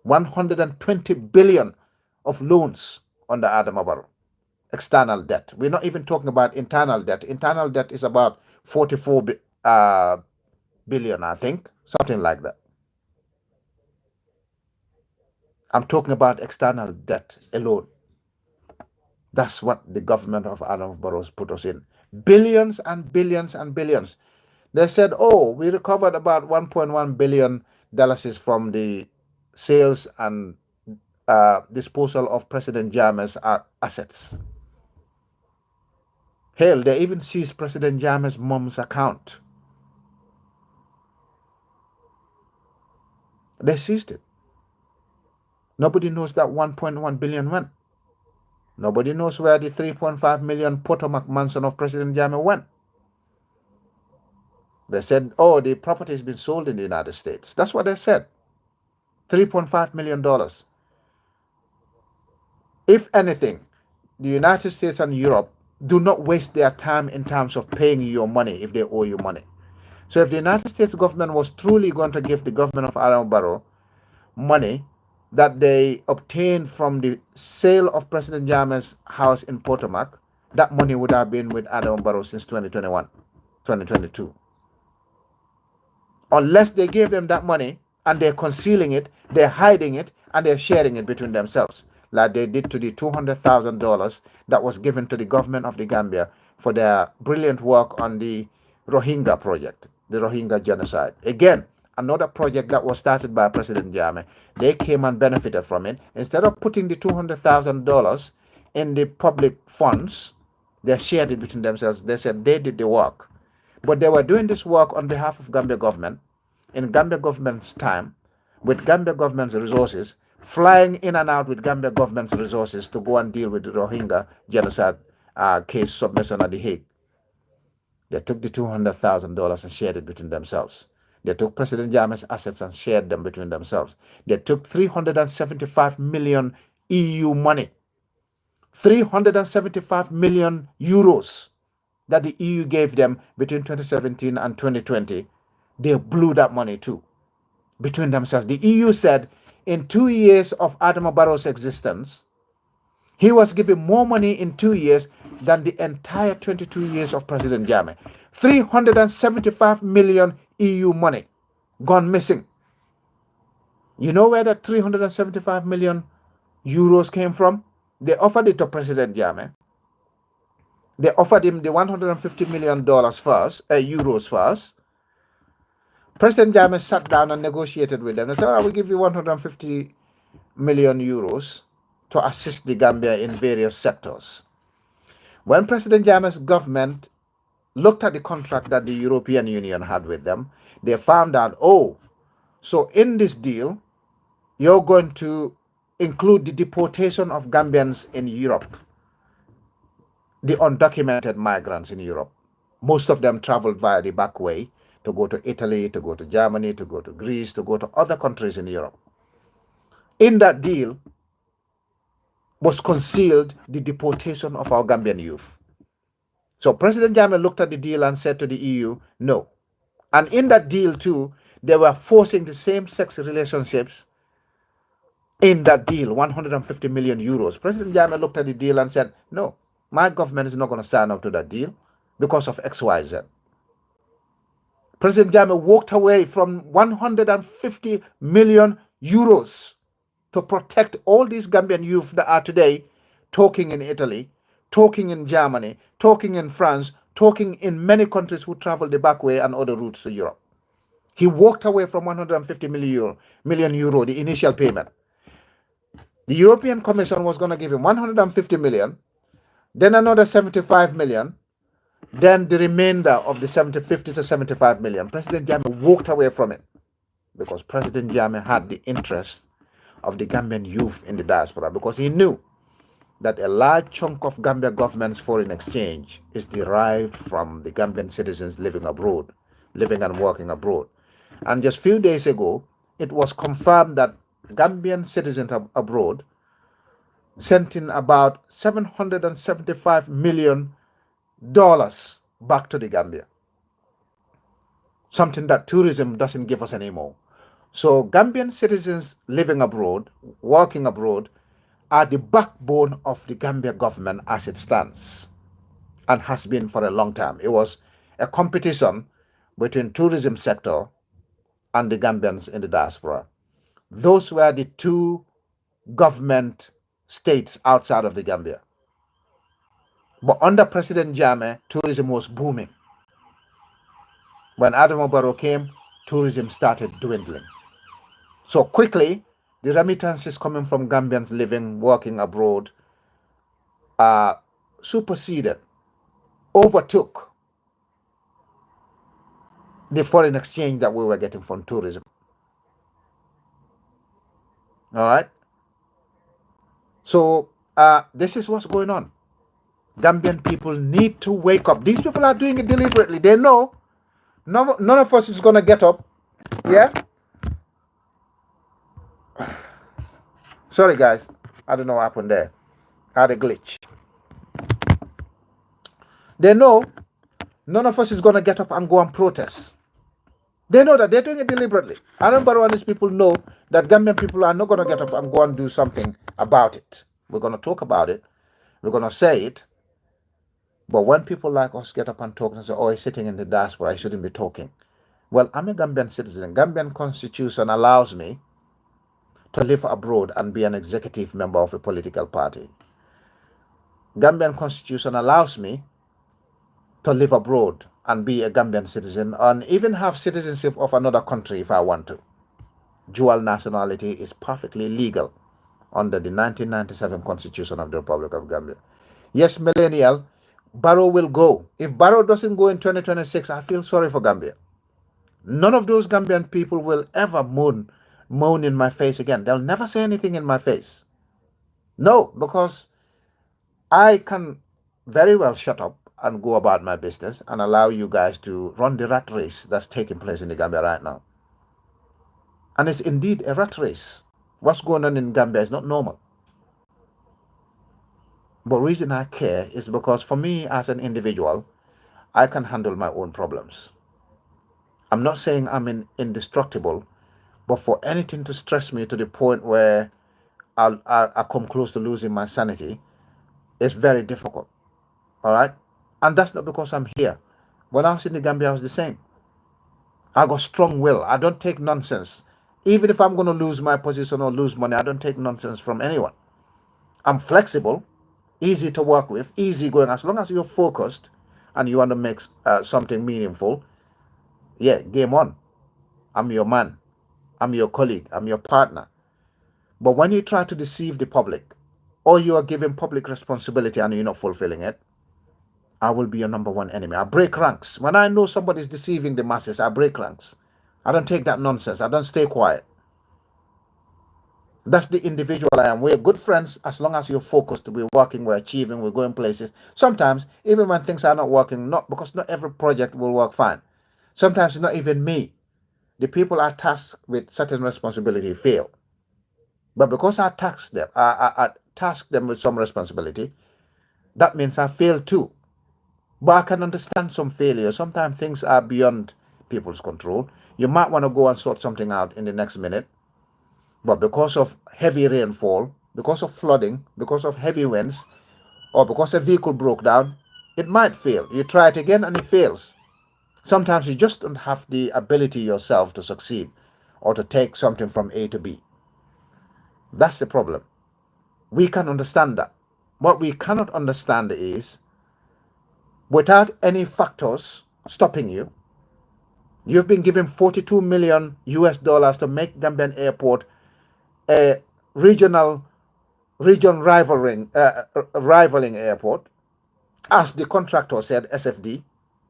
120 billion of loans under Adama Barrow. External debt. We're not even talking about internal debt. Internal debt is about 44 billion, I think, something like that. I'm talking about external debt alone. That's what the government of Adam Barrows put us in. Billions and billions and billions. They said, oh, we recovered about $1.1 billion from the sales and disposal of President Jammeh's assets. Hell, they even seized President Jammeh's mom's account. They seized it. Nobody knows that 1.1 billion went. Nobody knows where the 3.5 million Potomac mansion of President Jammeh went. They said, oh, the property has been sold in the United States. That's what they said. $3.5 million. If anything, the United States and Europe do not waste their time in terms of paying you your money if they owe you money. So if the United States government was truly going to give the government of Adam Barrow money that they obtained from the sale of President Jammeh's house in Potomac, that money would have been with Adam Barrow since 2021, 2022. Unless they gave them that money and they're concealing it, they're hiding it, and they're sharing it between themselves, like they did to the $200,000 that was given to the government of the Gambia for their brilliant work on the Rohingya project, the Rohingya genocide. Again, another project that was started by President Jammeh. They came and benefited from it. Instead of putting the $200,000 in the public funds, they shared it between themselves. They said they did the work. But they were doing this work on behalf of Gambia government, in Gambia government's time, with Gambia government's resources, flying in and out with Gambia government's resources to go and deal with the Rohingya genocide case submission at The Hague. They took the $200,000 and shared it between themselves. They took President Jammeh's assets and shared them between themselves. They took 375 million EU money, 375 million euros that the EU gave them between 2017 and 2020. They blew that money too between themselves. The EU said in 2 years of Adama Barrow's existence, he was given more money in 2 years than the entire 22 years of President Jammeh. 375 million EU money gone missing. You know where that 375 million euros came from? They offered it to President Jammeh. They offered him the $150 million first, euros first. President Jammeh sat down and negotiated with them. They said, I will give you 150 million euros to assist the Gambia in various sectors. When President Jammeh's government looked at the contract that the European Union had with them, they found out, oh, so in this deal, you're going to include the deportation of Gambians in Europe, the undocumented migrants in Europe. Most of them traveled via the back way to go to Italy, to go to Germany, to go to Greece, to go to other countries in Europe. In that deal was concealed the deportation of our Gambian youth. So President Jammeh looked at the deal and said to the EU, no. And in that deal too, they were forcing the same-sex relationships in that deal, 150 million euros. President Jammeh looked at the deal and said, no, my government is not going to sign up to that deal because of XYZ. President Jammeh walked away from 150 million euros to protect all these Gambian youth that are today talking in Italy, talking in Germany, talking in France, talking in many countries who travel the back way and other routes to Europe. He walked away from 150 million euro, the initial payment. The European Commission was going to give him 150 million, then another 75 million, then the remainder of the 50 to 75 million. President Jammeh walked away from it because President Jammeh had the interest of the Gambian youth in the diaspora, because he knew that a large chunk of Gambia government's foreign exchange is derived from the Gambian citizens living abroad, living and working abroad. And just few days ago, it was confirmed that Gambian citizens abroad sent in about $775 million back to the Gambia, something that tourism doesn't give us anymore. So Gambian citizens living abroad, working abroad, are the backbone of the Gambia government as it stands and has been for a long time. It was a competition between tourism sector and the Gambians in the diaspora. Those were the two government states outside of the Gambia. But under President Jammeh, tourism was booming. When Adama Barrow came, tourism started dwindling. So quickly, the remittances coming from Gambians living, working abroad, superseded, overtook the foreign exchange that we were getting from tourism. All right. So this is what's going on. Gambian people need to wake up. These people are doing it deliberately. They know none of us is going to get up. Yeah. Sorry, guys. I don't know what happened there. I had a glitch. They know none of us is going to get up and go and protest. They know that they're doing it deliberately. Aaron Barrow and his people know that Gambian people are not going to get up and go and do something about it. We're going to talk about it. We're going to say it. But when people like us get up and talk and say, oh, he's sitting in the diaspora, I shouldn't be talking. Well, I'm a Gambian citizen. Gambian constitution allows me to live abroad and be an executive member of a political party. Gambian constitution allows me to live abroad and be a Gambian citizen and even have citizenship of another country if I want to. Dual nationality is perfectly legal under the 1997 Constitution of the Republic of Gambia. Yes, millennial, Barrow will go. If Barrow doesn't go in 2026, I feel sorry for Gambia. None of those Gambian people will ever moan in my face again. They'll never say anything in my face. No, because I can very well shut up and go about my business and allow you guys to run the rat race that's taking place in the Gambia right now. And it's indeed a rat race. What's going on in Gambia is not normal. But the reason I care is because for me as an individual, I can handle my own problems. I'm not saying I'm indestructible, but for anything to stress me to the point where I'll come close to losing my sanity, it's very difficult. All right? And that's not because I'm here. When I was in the Gambia, I was the same. I got strong will. I don't take nonsense. Even if I'm going to lose my position or lose money, I don't take nonsense from anyone. I'm flexible, easy to work with, easy going. As long as you're focused and you want to make something meaningful, yeah, game on. I'm your man. I'm your colleague. I'm your partner. But when you try to deceive the public or you are giving public responsibility and you're not fulfilling it, I will be your number one enemy. I break ranks. When I know somebody's deceiving the masses, I break ranks. I don't take that nonsense. I don't stay quiet. That's the individual I am. We're good friends as long as you're focused. We're working, we're achieving, we're going places. Sometimes, even when things are not working, not because not every project will work fine. Sometimes it's not even me. The people are tasked with certain responsibility fail. But because I task them with some responsibility, that means I fail too. But I can understand some failure. Sometimes things are beyond people's control. You might want to go and sort something out in the next minute. But because of heavy rainfall, because of flooding, because of heavy winds, or because a vehicle broke down, it might fail. You try it again and it fails. Sometimes you just don't have the ability yourself to succeed or to take something from A to B. That's the problem. We can understand that. What we cannot understand is without any factors stopping you, you've been given 42 million US dollars to make Gambian Airport a region rivaling airport. As the contractor said, SFD,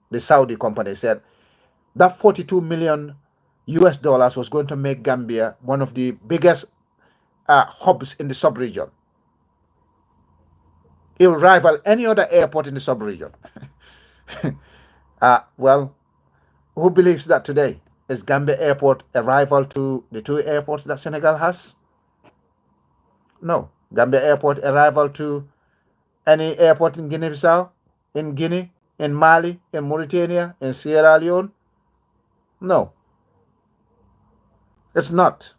the Saudi company said, that 42 million US dollars was going to make Gambia one of the biggest hubs in the sub-region. It will rival any other airport in the sub-region. Well, who believes that today? Is Gambia Airport a rival to the two airports that Senegal has? No. Gambia Airport a rival to any airport in Guinea-Bissau, in Guinea, in Mali, in Mauritania, in Sierra Leone? No, it's not.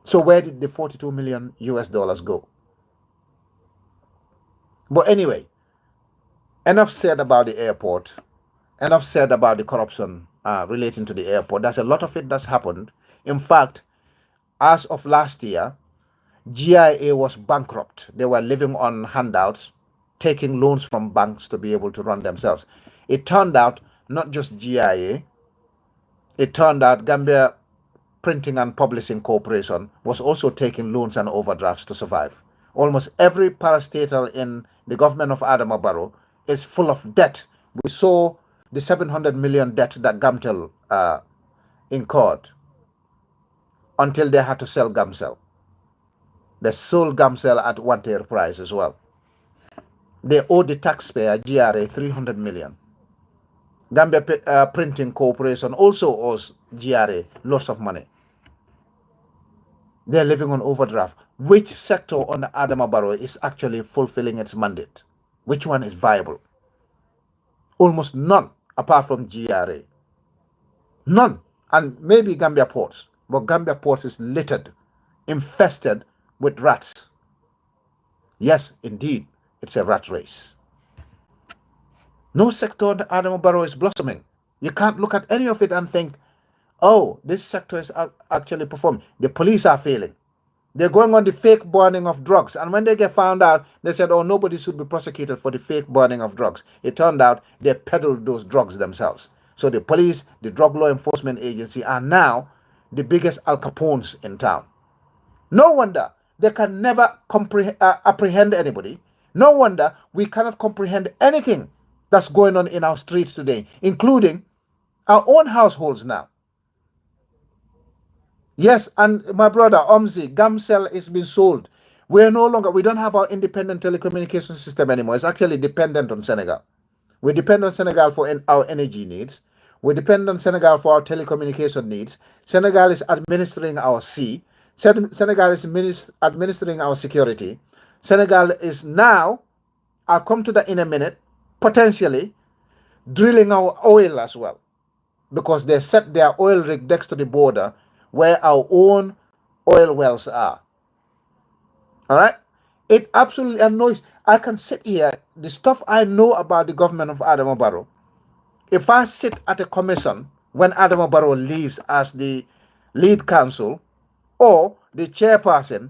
So where did the 42 million US dollars go? But anyway, enough said about the airport. Enough said about the corruption relating to the airport. There's a lot of it that's happened. In fact, as of last year, GIA was bankrupt. They were living on handouts, taking loans from banks to be able to run themselves. It turned out not just GIA, it turned out Gambia Printing and Publishing Corporation was also taking loans and overdrafts to survive. Almost every parastatal in the government of Adama Barrow is full of debt. We saw the 700 million debt that Gamtel incurred until they had to sell Gamcell. They sold Gamcell at one-tier price as well. They owe the taxpayer, GRA, 300 million. Gambia Printing Corporation also owes GRA lots of money. They're living on overdraft. Which sector on Adama Barrow is actually fulfilling its mandate? Which one is viable? Almost none, apart from GRA. None. And maybe Gambia Ports. But Gambia Ports is littered, infested with rats. Yes, indeed, it's a rat race. No sector on Adama Barrow is blossoming. You can't look at any of it and think, oh, this sector is actually performing. The police are failing. They're going on the fake burning of drugs. And when they get found out, they said, oh, nobody should be prosecuted for the fake burning of drugs. It turned out they peddled those drugs themselves. So the police, the Drug Law Enforcement Agency are now the biggest Al Capones in town. No wonder they can never apprehend anybody. No wonder we cannot comprehend anything that's going on in our streets today, including our own households now. Yes, and my brother Omzi, Gamcell is being sold. We don't have our independent telecommunication system anymore. It's actually dependent on Senegal. We depend on Senegal for our energy needs. We depend on Senegal for our telecommunication needs. Senegal is administering our sea. Senegal is administering our security. Senegal is now, I'll come to that in a minute, potentially drilling our oil as well, because they set their oil rig next to the border where our own oil wells are. All right? It absolutely annoys. I can sit here, the stuff I know about the government of Adama Barrow, if I sit at a commission when Adama Barrow leaves as the lead counsel or the chairperson,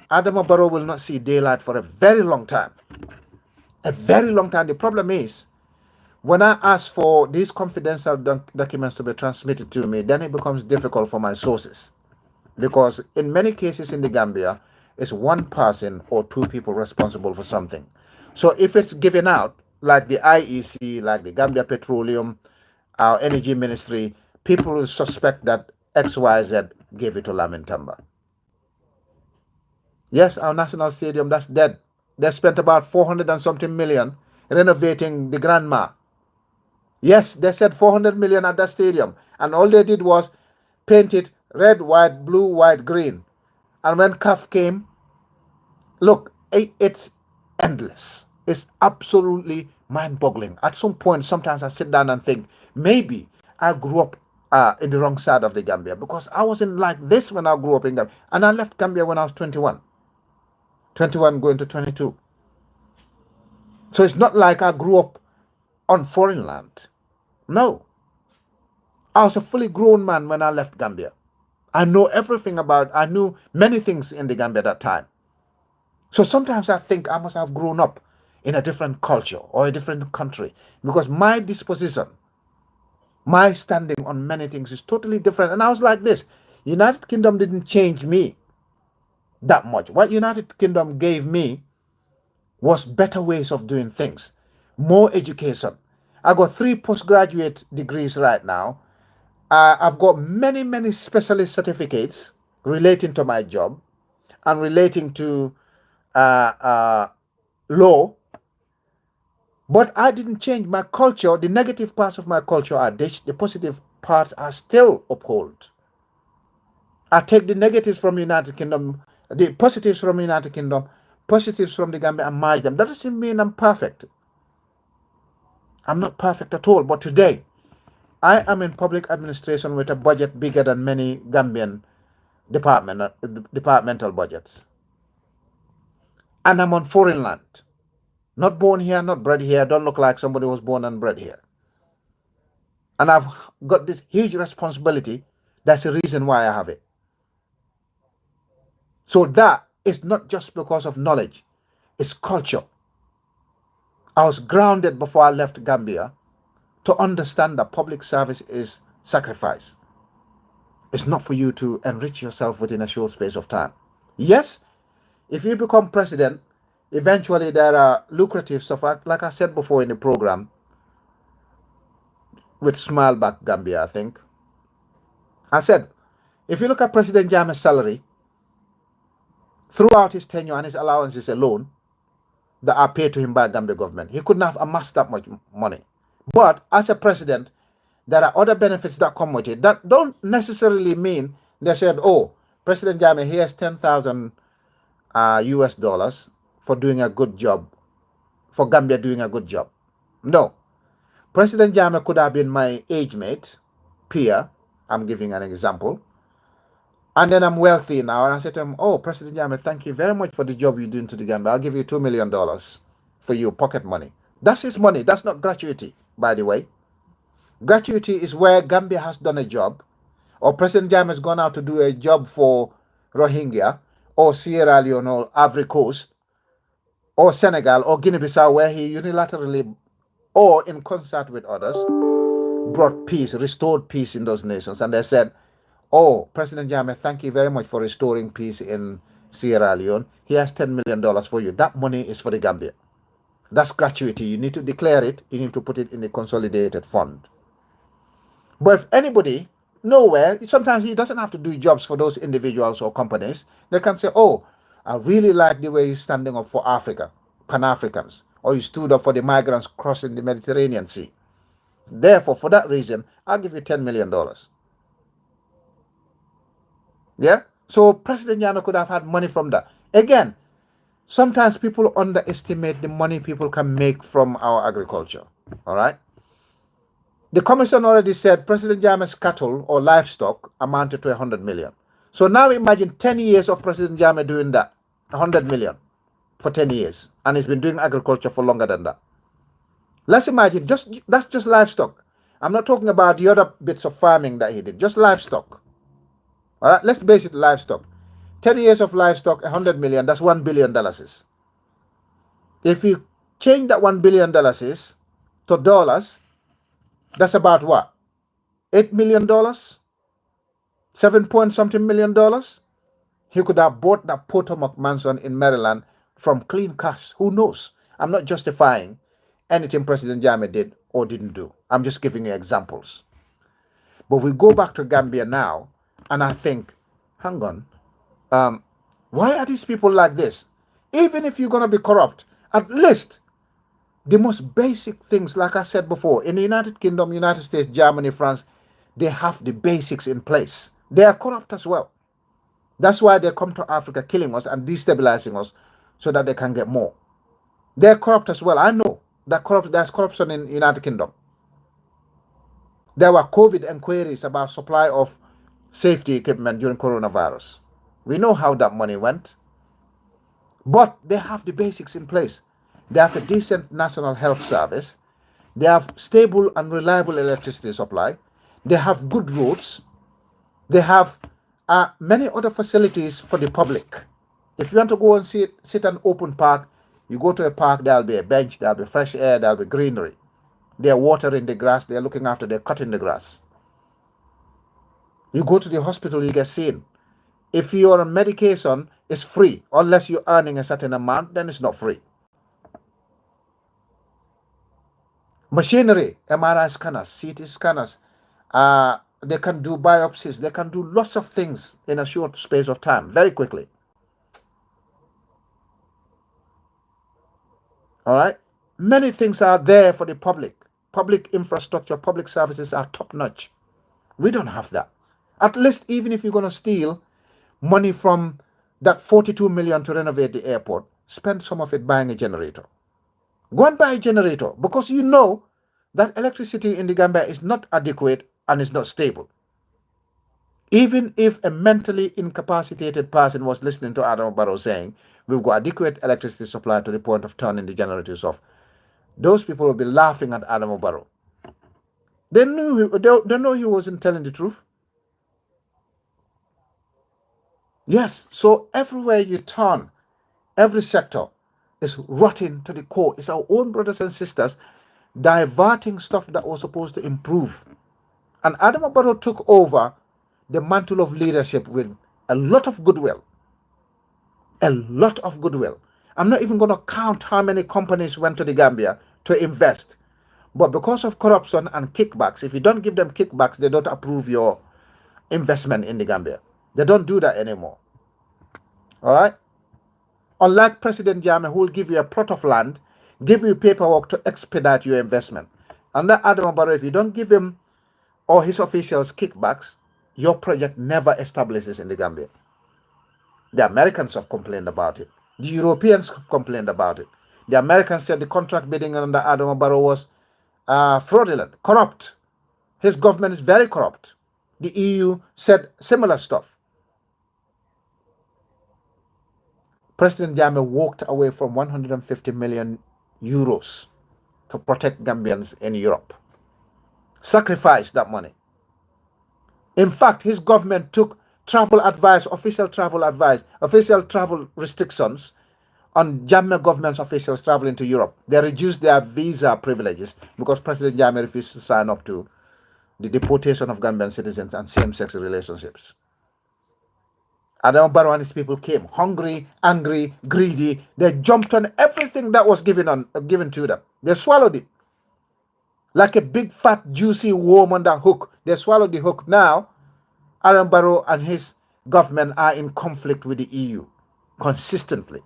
Adama Barrow will not see daylight for a very long time. A very long time. The problem is, when I ask for these confidential documents to be transmitted to me, then it becomes difficult for my sources. Because in many cases in the Gambia, it's one person or two people responsible for something. So if it's given out, like the IEC, like the Gambia Petroleum, our energy ministry, people will suspect that XYZ gave it to Lamin Tamba. Yes, our national stadium, that's dead. They spent about 400 and something million renovating the Grandma. Yes, they said 400 million at that stadium. And all they did was paint it red, white, blue, white, green. And when CAF came, look, it's endless. It's absolutely mind-boggling. At some point, sometimes I sit down and think, maybe I grew up in the wrong side of the Gambia, because I wasn't like this when I grew up in Gambia. And I left Gambia when I was 21. 21 going to 22. So it's not like I grew up on foreign land. No. I was a fully grown man when I left Gambia. I knew many things in the Gambia at that time. So sometimes I think I must have grown up in a different culture or a different country, because my disposition, my standing on many things is totally different. And I was like this. United Kingdom didn't change me that much. What United Kingdom gave me was better ways of doing things, more education. I got 3 postgraduate degrees right now. I've got many specialist certificates relating to my job and relating to uh, uh, law, but I didn't change my culture. The negative parts of my culture are ditched, the positive parts are still upheld. I take the negatives from United Kingdom, the positives from United Kingdom, positives from the Gambia, and merge them. That doesn't mean I'm perfect. I'm not perfect at all. But today, I am in public administration with a budget bigger than many Gambian departmental budgets, and I'm on foreign land. Not born here, not bred here. Don't look like somebody who was born and bred here. And I've got this huge responsibility. That's the reason why I have it. So that is not just because of knowledge, it's culture. I was grounded before I left Gambia to understand that public service is sacrifice. It's not for you to enrich yourself within a short space of time. Yes, if you become president, eventually there are lucrative stuff, like I said before in the program, with Smileback Gambia, I think. I said, if you look at President Jammeh's salary, throughout his tenure and his allowances alone that are paid to him by Gambia government, he couldn't have amassed that much money. But as a president, there are other benefits that come with it that don't necessarily mean they said, oh, President Jammeh, here's 10,000 US dollars for doing a good job, for Gambia doing a good job. No. President Jammeh could have been my age mate, peer. I'm giving an example. And then I'm wealthy now. And I said to him, oh, President Jammeh, thank you very much for the job you're doing to the Gambia. I'll give you $2 million for your pocket money. That's his money. That's not gratuity, by the way. Gratuity is where Gambia has done a job, or President Jammeh has gone out to do a job for Rohingya, or Sierra Leone, or Ivory Coast, or Senegal, or Guinea-Bissau, where he unilaterally, or in concert with others, brought peace, restored peace in those nations. And they said, oh, President Jammeh, thank you very much for restoring peace in Sierra Leone. He has $10 million for you. That money is for the Gambia. That's gratuity. You need to declare it. You need to put it in the consolidated fund. But if anybody, nowhere, sometimes he doesn't have to do jobs for those individuals or companies. They can say, oh, I really like the way you're standing up for Africa, Pan-Africans, or you stood up for the migrants crossing the Mediterranean Sea. Therefore, for that reason, I'll give you $10 million. Yeah? So President Jammeh could have had money from that. Again, sometimes people underestimate the money people can make from our agriculture. All right? The commission already said President Jammeh's cattle or livestock amounted to 100 million. So now imagine 10 years of President Jammeh doing that, 100 million for 10 years. And he's been doing agriculture for longer than that. Let's imagine, that's just livestock. I'm not talking about the other bits of farming that he did, just livestock. All right, let's base it livestock. 10 years of livestock, 100 million, that's $1 billion. If you change that $1 billion to dollars, that's about what? $8 million? 7 point something million dollars? He could have bought that Potomac mansion in Maryland from clean cash. Who knows? I'm not justifying anything President Jammeh did or didn't do. I'm just giving you examples. But we go back to Gambia now, and I think, hang on, why are these people like this? Even if you're going to be corrupt, at least the most basic things, like I said before, in the United Kingdom, United States, Germany, France, they have the basics in place. They are corrupt as well. That's why they come to Africa killing us and destabilizing us so that they can get more. They're corrupt as well. I know that there's corruption in the United Kingdom. There were COVID inquiries about supply of safety equipment during coronavirus. We know how that money went. But they have the basics in place. They have a decent national health service. They have stable and reliable electricity supply. They have good roads. They have many other facilities for the public. If you want to go and sit an open park, you go to a park, there'll be a bench, there'll be fresh air, there'll be greenery. They're watering the grass, they're looking after, they're cutting the grass. You go to the hospital, you get seen. If you're on medication, it's free. Unless you're earning a certain amount, then it's not free. Machinery, MRI scanners, CT scanners, they can do biopsies, they can do lots of things in a short space of time, very quickly. All right? Many things are there for the public. Public infrastructure, public services are top notch. We don't have that. At least, even if you're going to steal money from that 42 million to renovate the airport, spend some of it buying a generator. Go and buy a generator because you know that electricity in the Gambia is not adequate and is not stable. Even if a mentally incapacitated person was listening to Adam Barrow saying, we've got adequate electricity supply to the point of turning the generators off, those people will be laughing at Adam Barrow. They know he wasn't telling the truth. Yes, so everywhere you turn, every sector is rotting to the core. It's our own brothers and sisters diverting stuff that was supposed to improve. And Adam Barrow took over the mantle of leadership with a lot of goodwill. A lot of goodwill. I'm not even going to count how many companies went to the Gambia to invest. But because of corruption and kickbacks, if you don't give them kickbacks, they don't approve your investment in the Gambia. They don't do that anymore. All right? Unlike President Jammeh, who will give you a plot of land, give you paperwork to expedite your investment. Under Adam Barrow, if you don't give him or his officials kickbacks, your project never establishes in the Gambia. The Americans have complained about it. The Europeans have complained about it. The Americans said the contract bidding under Adam Barrow was fraudulent, corrupt. His government is very corrupt. The EU said similar stuff. President Jammeh walked away from 150 million euros to protect Gambians in Europe. Sacrificed that money. In fact, his government took travel advice, official travel restrictions on Jammeh government's officials traveling to Europe. They reduced their visa privileges because President Jammeh refused to sign up to the deportation of Gambian citizens and same-sex relationships. Adam Barrow and his people came hungry, angry, greedy. They jumped on everything that was given to them. They swallowed it. Like a big, fat, juicy worm on that hook. They swallowed the hook. Now, Adam Barrow and his government are in conflict with the EU consistently.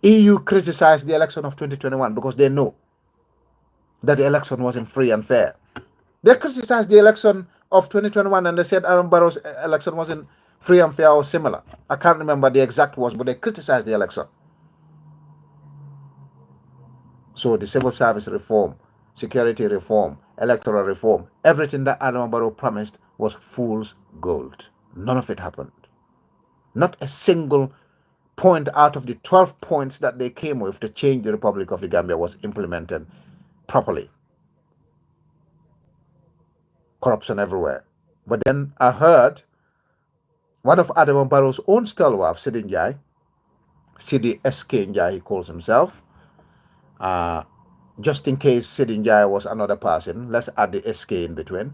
EU criticized the election of 2021 because they know that the election wasn't free and fair. They criticized the election of 2021 and they said Adam Barrow's election wasn't free and fair or similar. I can't remember the exact words, but they criticized the election. So the civil service reform, security reform, electoral reform, everything that Adam Barrow promised was fool's gold. None of it happened. Not a single point out of the 12 points that they came with to change the Republic of the Gambia was implemented properly. Corruption everywhere. But then I heard one of Adam Barrow's own stalwarts, Seedy Njie, Seedy SK Njie, he calls himself. Just in case Seedy Njie was another person, let's add the SK in between.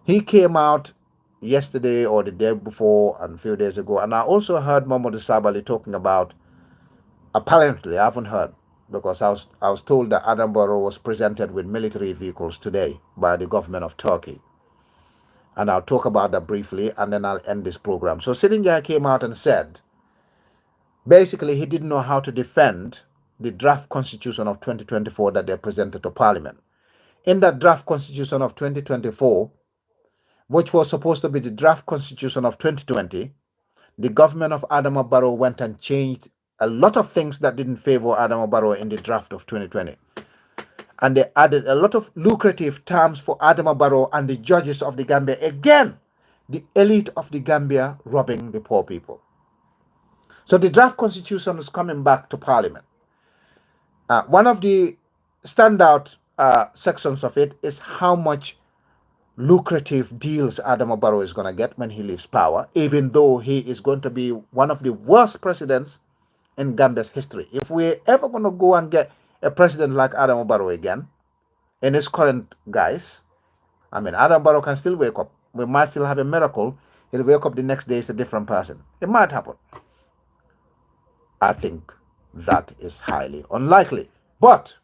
He came out yesterday or the day before and a few days ago, and I also heard Mohamed Sabali talking about, apparently, I haven't heard, because I was told that Adam Barrow was presented with military vehicles today by the government of Turkey. And I'll talk about that briefly, and then I'll end this program. So Seedy Njie came out and said, basically, he didn't know how to defend the draft constitution of 2024 that they presented to Parliament. In that draft constitution of 2024, which was supposed to be the draft constitution of 2020, the government of Adama Barrow went and changed a lot of things that didn't favor Adama Barrow in the draft of 2020. And they added a lot of lucrative terms for Adama Barrow and the judges of the Gambia. Again, the elite of the Gambia robbing the poor people. So the draft constitution is coming back to Parliament. One of the standout sections of it is how much lucrative deals Adama Barrow is going to get when he leaves power, even though he is going to be one of the worst presidents in Gambia's history. If we're ever going to go and get a president like Adama Barrow again, in his current guise, I mean, Adama Barrow can still wake up. We might still have a miracle. He'll wake up the next day as a different person. It might happen. I think that is highly unlikely. But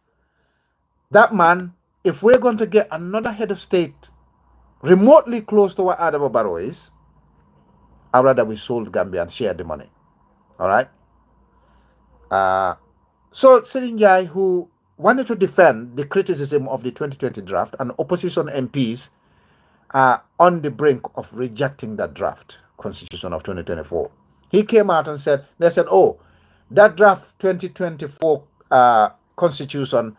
That man, if we're going to get another head of state remotely close to what Adama Barrow is, I'd rather we sold Gambia and shared the money. All right. Uh, so Seedy Njie, who wanted to defend the criticism of the 2020 draft, and opposition MPs are on the brink of rejecting that draft constitution of 2024. He came out and said, they said, oh, that draft 2024 constitution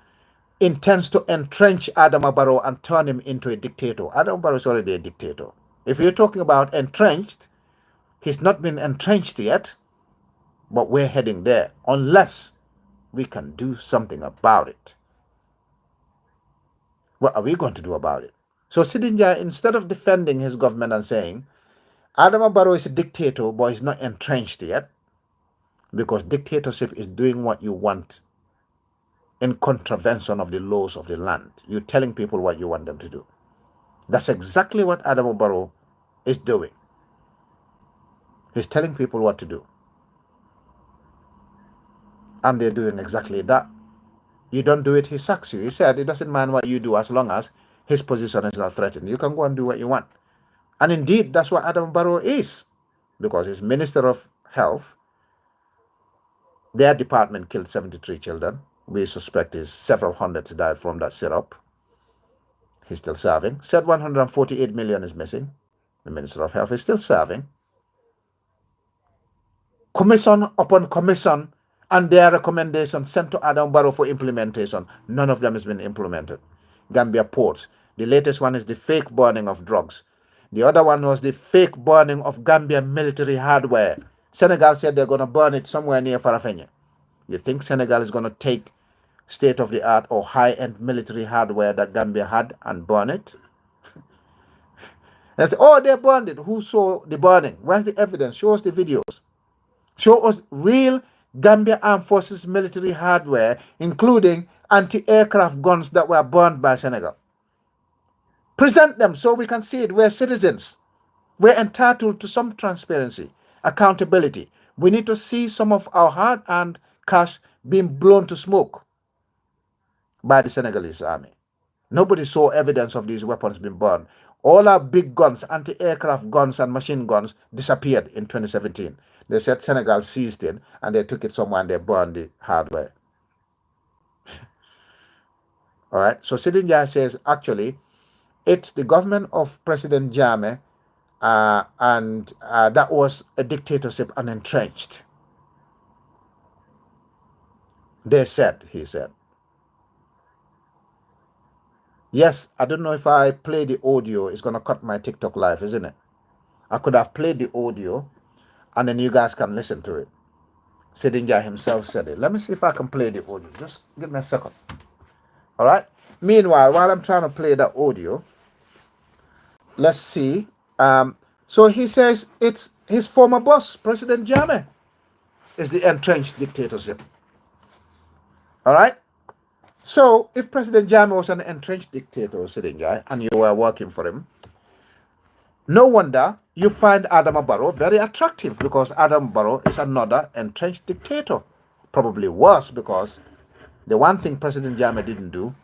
intends to entrench Adama Barrow and turn him into a dictator. Adama Barrow is already a dictator. If you're talking about entrenched, he's not been entrenched yet, but we're heading there unless we can do something about it. What are we going to do about it? So Seedy Njie, instead of defending his government and saying, Adama Barrow is a dictator, but he's not entrenched yet, because dictatorship is doing what you want in contravention of the laws of the land. You're telling people what you want them to do. That's exactly what Adama Barrow is doing. He's telling people what to do. And they're doing exactly that. You don't do it, he sacks you. He said it doesn't mind what you do as long as his position is not threatened. You can go and do what you want. And indeed, that's what Adama Barrow is. Because he's Minister of Health. Their department killed 73 children. We suspect is several hundreds died from that syrup. He's still serving. Said 148 million is missing. The Minister of Health is still serving. Commission upon commission and their recommendations sent to Adama Barrow for implementation. None of them has been implemented. Gambia ports. The latest one is the fake burning of drugs. The other one was the fake burning of Gambia military hardware. Senegal said they're going to burn it somewhere near Farafenni. You think Senegal is going to take state-of-the-art or high-end military hardware that Gambia had and burn it? They say, oh, they burned it. Who saw the burning? Where's the evidence? Show us the videos. Show us real Gambia Armed Forces military hardware, including anti-aircraft guns that were burned by Senegal. Present them so we can see it. We're citizens. We're entitled to some transparency, accountability. We need to see some of our hard-earned cash being blown to smoke by the Senegalese army. Nobody saw evidence of these weapons being burned. All our big guns, anti-aircraft guns and machine guns, disappeared in 2017. They said Senegal seized it and they took it somewhere and they burned the hardware. All right. So Seedy Njie says, actually, it's the government of President Jammeh, and that was a dictatorship and entrenched. They said, he said. Yes, I don't know if I play the audio, it's going to cut my TikTok live, isn't it? I could have played the audio and then you guys can listen to it. Seedy Njie himself said it. Let me see if I can play the audio. Just give me a second. All right. Meanwhile, while I'm trying to play that audio, let's see. So he says it's his former boss, President Jammeh, is the entrenched dictatorship. All right. So if President Jammeh was an entrenched dictator, Seedy Njie, and you were working for him, no wonder you find Adama Barrow very attractive, because Adama Barrow is another entrenched dictator. Probably worse, because the one thing President Jammeh didn't do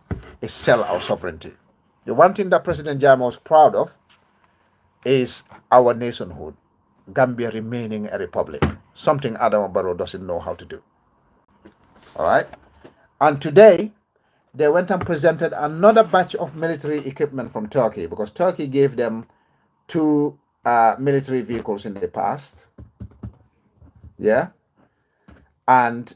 is sell our sovereignty. The one thing that President Jammeh was proud of is our nationhood, Gambia remaining a republic, something Adama Barrow doesn't know how to do. All right? And today, they went and presented another batch of military equipment from Turkey, because Turkey gave them 2 military vehicles in the past. Yeah. And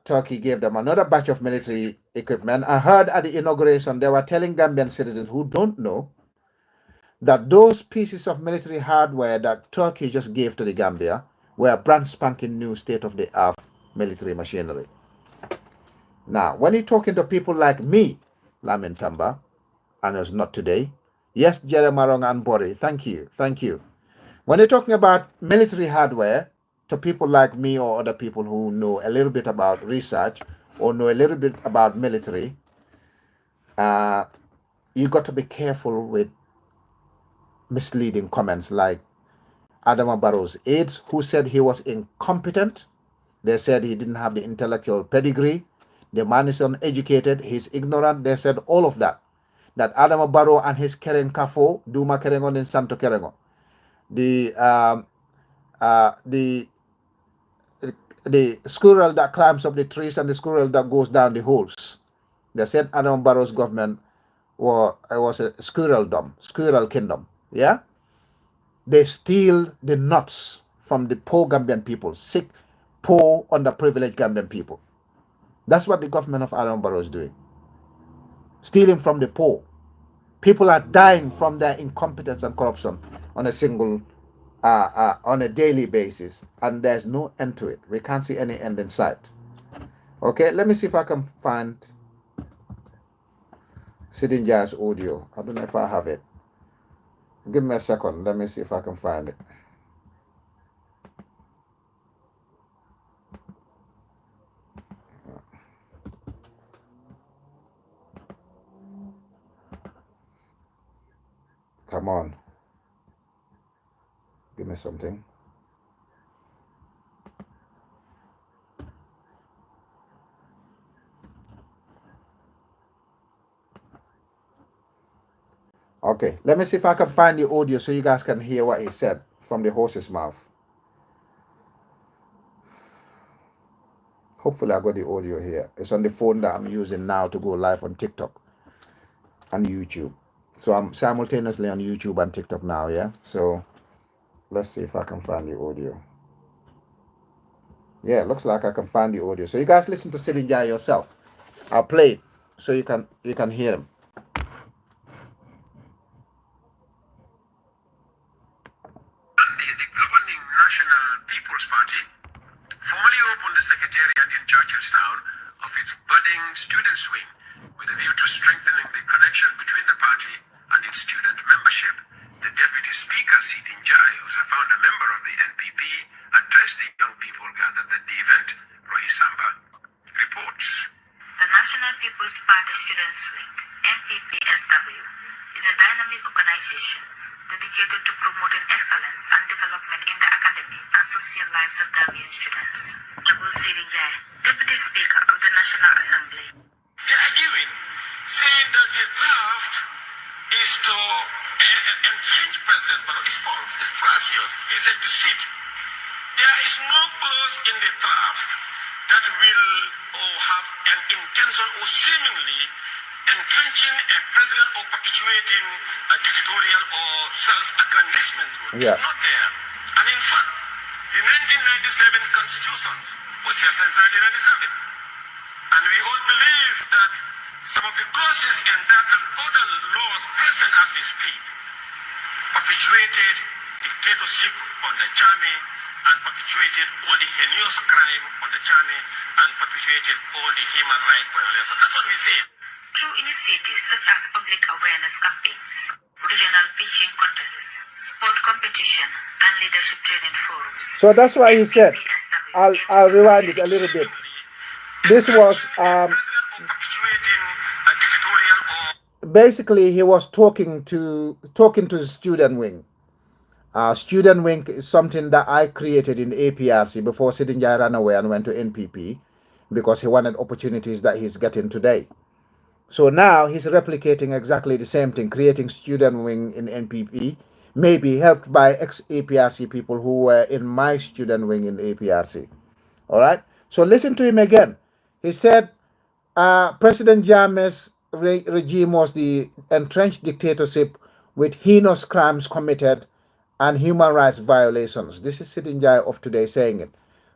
Turkey gave them another batch of military equipment. I heard at the inauguration, they were telling Gambian citizens who don't know that those pieces of military hardware that Turkey just gave to the Gambia were brand spanking new state-of-the-art military machinery. Now, when you're talking to people like me, Lamin Tamba, and it's not today, yes, Jeremarong and Bori, thank you. When you're talking about military hardware to people like me or other people who know a little bit about research or know a little bit about military, you got to be careful with misleading comments like Adama Barrow's aides, who said he was incompetent. They said he didn't have the intellectual pedigree. The man is uneducated, he's ignorant. They said all of that. That Adama Barrow and his Keren Kafo, Duma Kerengo in Santo Kerengo. The uh, the the squirrel that climbs up the trees and the squirrel that goes down the holes. They said Adama Barrow's government was a squirrel kingdom. Yeah, they steal the nuts from the poor Gambian people, sick, poor, underprivileged Gambian people. That's what the government of Adama Barrow is doing, stealing from the poor. People are dying from their incompetence and corruption on a single, on a daily basis, and there's no end to it. We can't see any end in sight. Okay, let me see if I can find Seedy Njie's audio. I don't know if I have it. Give me a second. Let me see if I can find it. Come on. Give me something. Okay, let me see if I can find the audio so you guys can hear what he said from the horse's mouth. Hopefully I got the audio here. It's on the phone that I'm using now to go live on TikTok and YouTube. So I'm simultaneously on YouTube and TikTok now, yeah? So let's see if I can find the audio. Yeah, it looks like I can find the audio. So you guys listen to Seedy Njie yourself. I'll play it so you can hear him. The governing National People's Party formally opened the secretariat in Churchillstown of its budding students' wing with a view to strengthening the connection between the party and its student membership. The Deputy Speaker, Seedy Njie, who's a founder member of the NPP, addressed the young people gathered at the event. Rohi Samba reports. The National People's Party Students' Wing, NPPSW, is a dynamic organization dedicated to promoting excellence and development in the academic and social lives of Gambian students. Honorable Seedy Njie, Deputy Speaker of the National Assembly. They are giving, saying that the draft is to entrench President Barrow. It's false, it's falsious, it's a deceit. There is no clause in the draft that will have an intention or seemingly entrenching a president or perpetuating a dictatorial or self-aggrandizement rule. Yeah. It's not there. And in fact, the 1997 Constitution was here since 1997. And we all believe that some of the clauses in that and other laws present as we speak perpetuated dictatorship on the Jami and perpetuated all the heinous crime on the Jami and perpetuated all the human rights violations. That's what we say. Through initiatives such as public awareness campaigns, regional pitching contests, sport competition, and leadership training forums. So that's why he said, I'll rewind it a little bit. This was basically he was talking to the student wing. Student wing is something that I created in APRC before Seedy Njie ran away and went to NPP because he wanted opportunities that he's getting today. So now he's replicating exactly the same thing, creating student wing in NPP, maybe helped by ex-APRC people who were in my student wing in APRC. All right. So listen to him again. He said President Jammeh's regime was the entrenched dictatorship with heinous crimes committed and human rights violations. This is Seedy Njie of today saying it.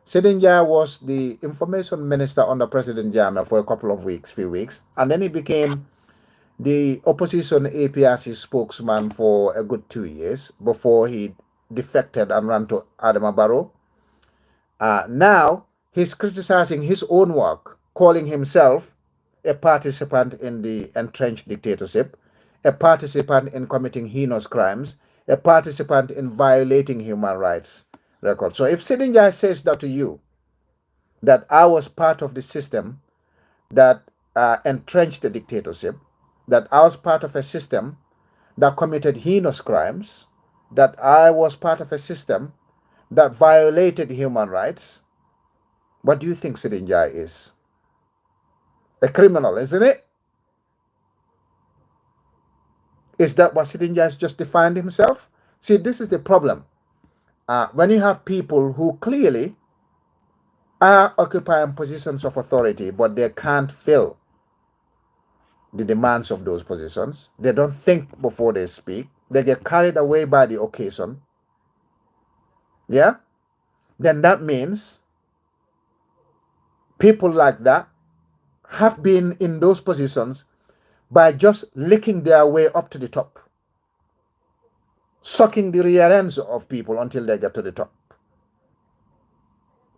Seedy Njie was the information minister under President Jammeh for a couple of weeks, few weeks, and then he became the opposition APRC spokesman for a good 2 years before he defected and ran to Adama Barrow. Now he's criticizing his own work, calling himself a participant in the entrenched dictatorship, a participant in committing heinous crimes, a participant in violating human rights records. So if Seedy Njie says that to you, that I was part of the system that entrenched the dictatorship, that I was part of a system that committed heinous crimes, that I was part of a system that violated human rights, what do you think Seedy Njie is? A criminal, isn't it? Is that what Seedy has just defined himself? See, this is the problem. When you have people who clearly are occupying positions of authority, but they can't fill the demands of those positions, they don't think before they speak, they get carried away by the occasion, yeah, then that means people like that have been in those positions by just licking their way up to the top, sucking the rear ends of people until they get to the top.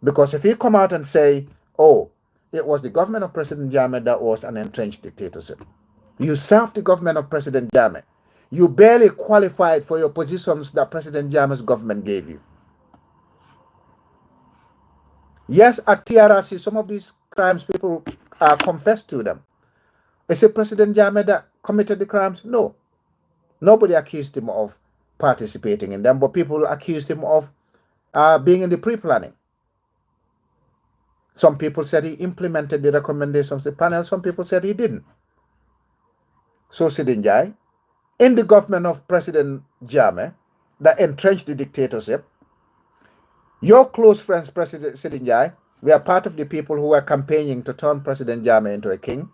Because if you come out and say, oh, it was the government of President Jammeh that was an entrenched dictatorship, you served the government of President Jammeh, you barely qualified for your positions that President Jammeh's government gave you. Yes, at TRRC, some of these crimes people confess to them. Is it President Jammeh that committed the crimes? No. Nobody accused him of participating in them, but people accused him of being in the pre-planning. Some people said he implemented the recommendations of the panel. Some people said he didn't. So Seedy Njie, in the government of President Jammeh that entrenched the dictatorship, your close friends, President Seedy Njie, were part of the people who were campaigning to turn President Jammeh into a king.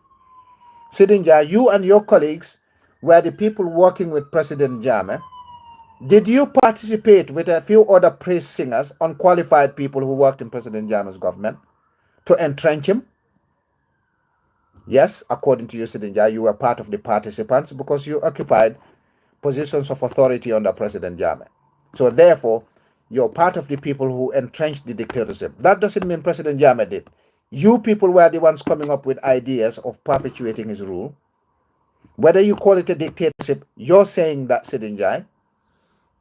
Seedy Njie, you and your colleagues were the people working with President Jammeh. Did you participate with a few other praise singers, unqualified people who worked in President Jammeh's government, to entrench him? Yes, according to you, Seedy Njie, you were part of the participants because you occupied positions of authority under President Jammeh. So therefore, you're part of the people who entrenched the dictatorship. That doesn't mean President Jammeh did. You people were the ones coming up with ideas of perpetuating his rule. Whether you call it a dictatorship, you're saying that, Seedy Njie.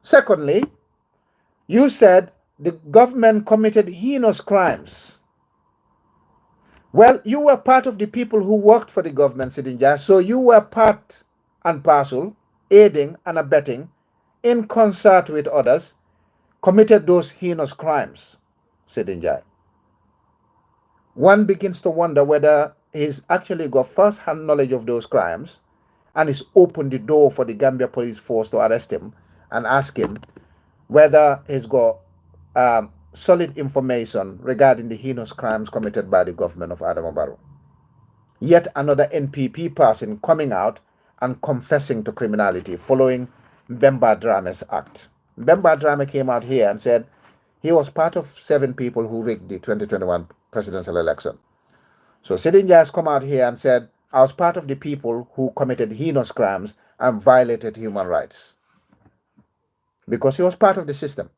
Secondly, you said the government committed heinous crimes. Well, you were part of the people who worked for the government, Seedy Njie, so you were part and parcel, aiding and abetting, in concert with others, committed those heinous crimes, Seedy Njie. One begins to wonder whether he's actually got first-hand knowledge of those crimes and he's opened the door for the Gambia police force to arrest him and ask him whether he's got solid information regarding the heinous crimes committed by the government of Adama Barrow. Yet another NPP person coming out and confessing to criminality following Mbemba Drame's act. Mbemba Drame came out here and said he was part of 7 people who rigged the 2021 presidential election. So Seedy Njie has come out here and said, I was part of the people who committed heinous crimes and violated human rights. Because he was part of the system.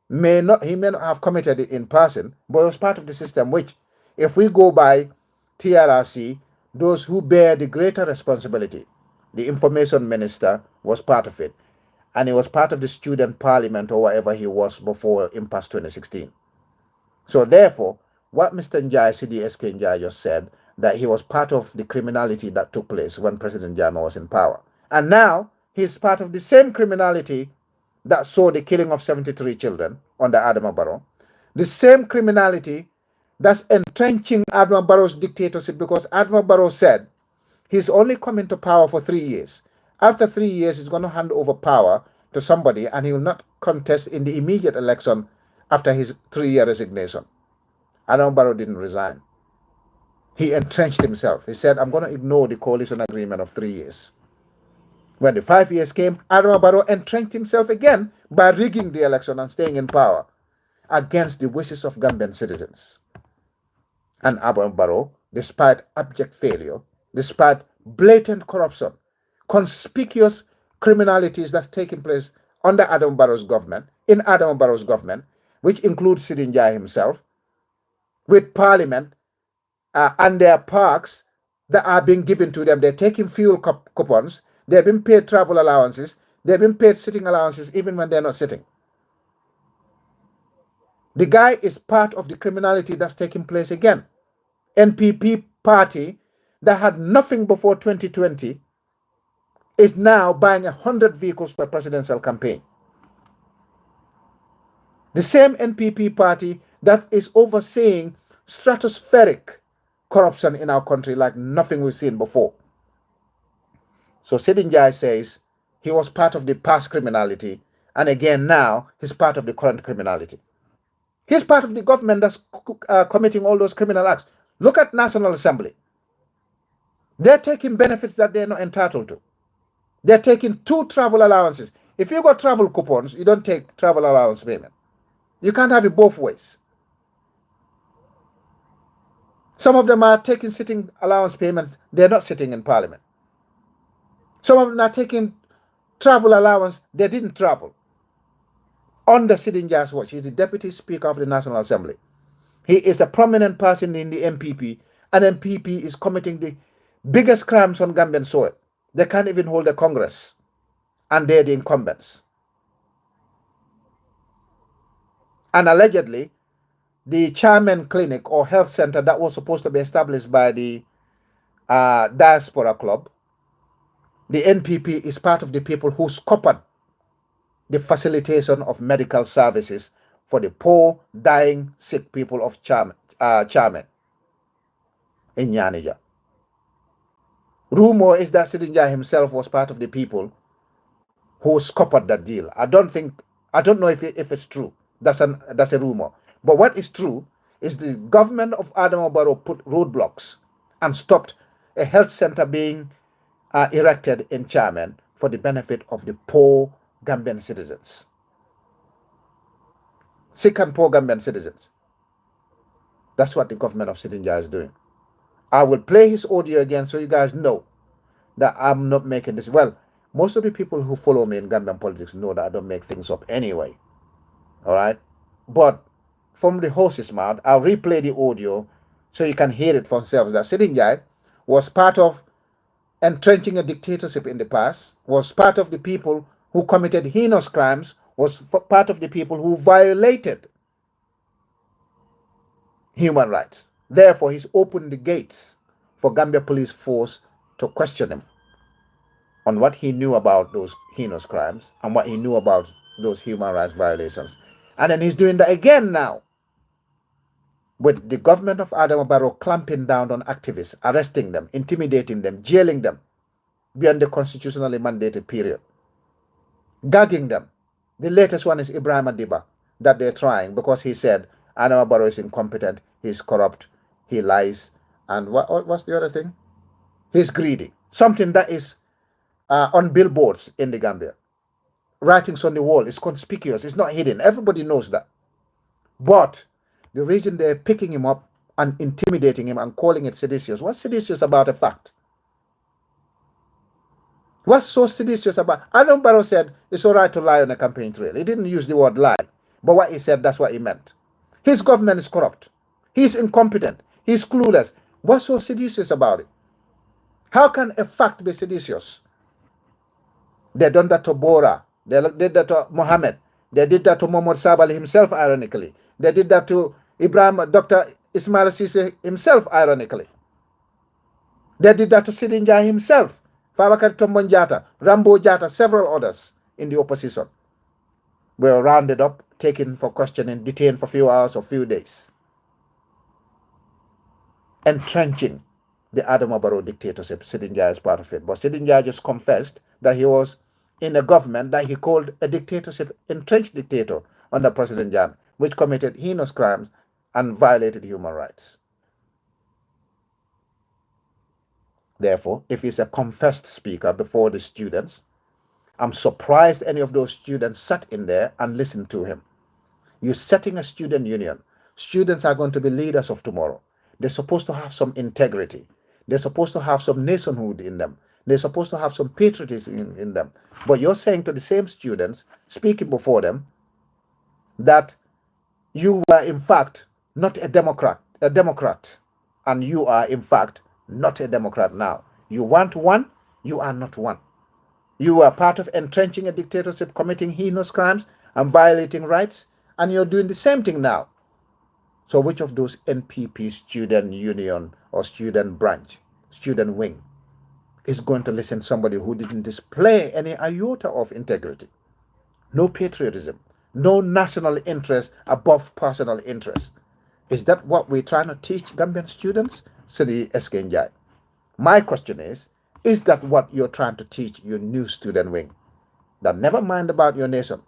He may not have committed it in person, but it was part of the system, which, if we go by TRRC, those who bear the greater responsibility, the information minister was part of it, and he was part of the student parliament or whatever he was before impasse 2016. So therefore, what Mr. Njie, Seedy SK Njie just said, that he was part of the criminality that took place when President Jammeh was in power. And now he's part of the same criminality that saw the killing of 73 children under Adama Barrow, the same criminality that's entrenching Adama Barrow's dictatorship, because Adama Barrow said he's only coming to power for 3 years. After 3 years, he's going to hand over power to somebody and he will not contest in the immediate election after his 3-year resignation. Adama Barrow didn't resign. He entrenched himself. He said, I'm going to ignore the coalition agreement of 3 years. When the 5 years came, Adama Barrow entrenched himself again by rigging the election and staying in power against the wishes of Gambian citizens. And Adama Barrow, despite abject failure, despite blatant corruption, conspicuous criminalities that's taking place under Adama Barrow's government, in Adama Barrow's government, which includes Seedy Njie himself, with parliament and their parks that are being given to them. They're taking fuel coupons. They've been paid travel allowances. They've been paid sitting allowances even when they're not sitting. The guy is part of the criminality that's taking place again. NPP party that had nothing before 2020 is now buying 100 vehicles for a presidential campaign. The same NPP party that is overseeing stratospheric corruption in our country like nothing we've seen before. So Seedy Njie says he was part of the past criminality, and again now he's part of the current criminality. He's part of the government that's committing all those criminal acts. Look at National Assembly. They're taking benefits that they're not entitled to. They're taking 2 travel allowances. If you got travel coupons, you don't take travel allowance payment. You can't have it both ways. Some of them are taking sitting allowance payments. They're not sitting in parliament. Some of them are taking travel allowance. They didn't travel. Under Seedy Njie's watch, he's the Deputy Speaker of the National Assembly. He is a prominent person in the MPP, and MPP is committing the biggest crimes on Gambian soil. They can't even hold a Congress, and they're the incumbents. And allegedly, the Chairman Clinic or health center that was supposed to be established by the Diaspora Club, the NPP is part of the people who scuppered the facilitation of medical services for the poor, dying, sick people of Chairman in Nyanija. Rumor is that Seedy Njie himself was part of the people who scuppered that deal. I don't know if it's true. That's a rumor. But what is true is the government of Adama Barrow put roadblocks and stopped a health center being erected in Chairman for the benefit of the poor Gambian citizens. Sick and poor Gambian citizens. That's what the government of Seedy Njie is doing. I will play his audio again so you guys know that I'm not making this. Well, most of the people who follow me in Gambian politics know that I don't make things up anyway. All right? But from the horse's mouth, I'll replay the audio so you can hear it for yourselves. That Seedy Njie was part of entrenching a dictatorship in the past, was part of the people who committed heinous crimes, was part of the people who violated human rights. Therefore, he's opened the gates for Gambia police force to question him on what he knew about those heinous crimes and what he knew about those human rights violations. And then he's doing that again now, with the government of Adama Barrow clamping down on activists, arresting them, intimidating them, jailing them beyond the constitutionally mandated period, gagging them. The latest one is Ibrahim Adiba that they're trying because he said Adama Barrow is incompetent, he's corrupt, he lies, and what's the other thing? He's greedy. Something that is on billboards in the Gambia. Writings on the wall is conspicuous, it's not hidden. Everybody knows that. But the reason they're picking him up and intimidating him and calling it seditious, what's seditious about a fact? What's so seditious about? Adam Barrow said it's all right to lie on a campaign trail. He didn't use the word lie, but what he said, that's what he meant. His government is corrupt. He's incompetent. He's clueless. What's so seditious about it? How can a fact be seditious? They done that to Bora. They did that to Mohammed. They did that to Muhammad Sabali himself, ironically. They did that to Dr. Ismail Sise himself, ironically. They did that to Seedy Njie himself, Fabakary Tombong Jatta, Rambo Jatta, several others in the opposition were rounded up, taken for questioning, detained for a few hours or few days. Entrenching the Adama Barrow dictatorship, Seedy Njie is part of it. But Seedy Njie just confessed that he was in a government that he called a dictatorship, entrenched dictator under President Jammeh, which committed heinous crimes and violated human rights. Therefore, if he's a confessed speaker before the students, I'm surprised any of those students sat in there and listened to him. You're setting a student union. Students are going to be leaders of tomorrow. They're supposed to have some integrity. They're supposed to have some nationhood in them. They're supposed to have some patriotism in them. But you're saying to the same students, speaking before them, that you were in fact not a Democrat, and you are in fact not a Democrat now. You want one, you are not one. You are part of entrenching a dictatorship, committing heinous crimes and violating rights, and you're doing the same thing now. So which of those NPP student union or student branch, student wing, is going to listen to somebody who didn't display any iota of integrity? No patriotism, no national interest above personal interest. Is that what we're trying to teach Gambian students? Seedy Njie. My question is that what you're trying to teach your new student wing? That never mind about your nation,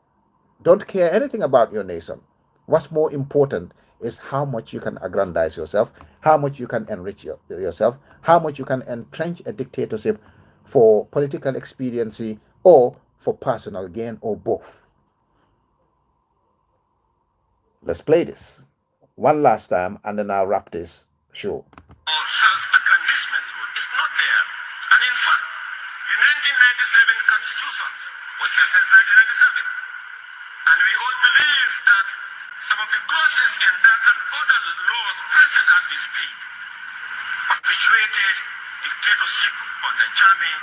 don't care anything about your nation. What's more important is how much you can aggrandize yourself, how much you can enrich yourself, how much you can entrench a dictatorship for political expediency or for personal gain or both. Let's play this one last time and then I'll wrap this show. Self-aggrandizement rule is not there. And in fact, the 1997 Constitution was here since 1997. And we all believe that some of the clauses in that and other laws present as we speak perpetuated dictatorship on the journey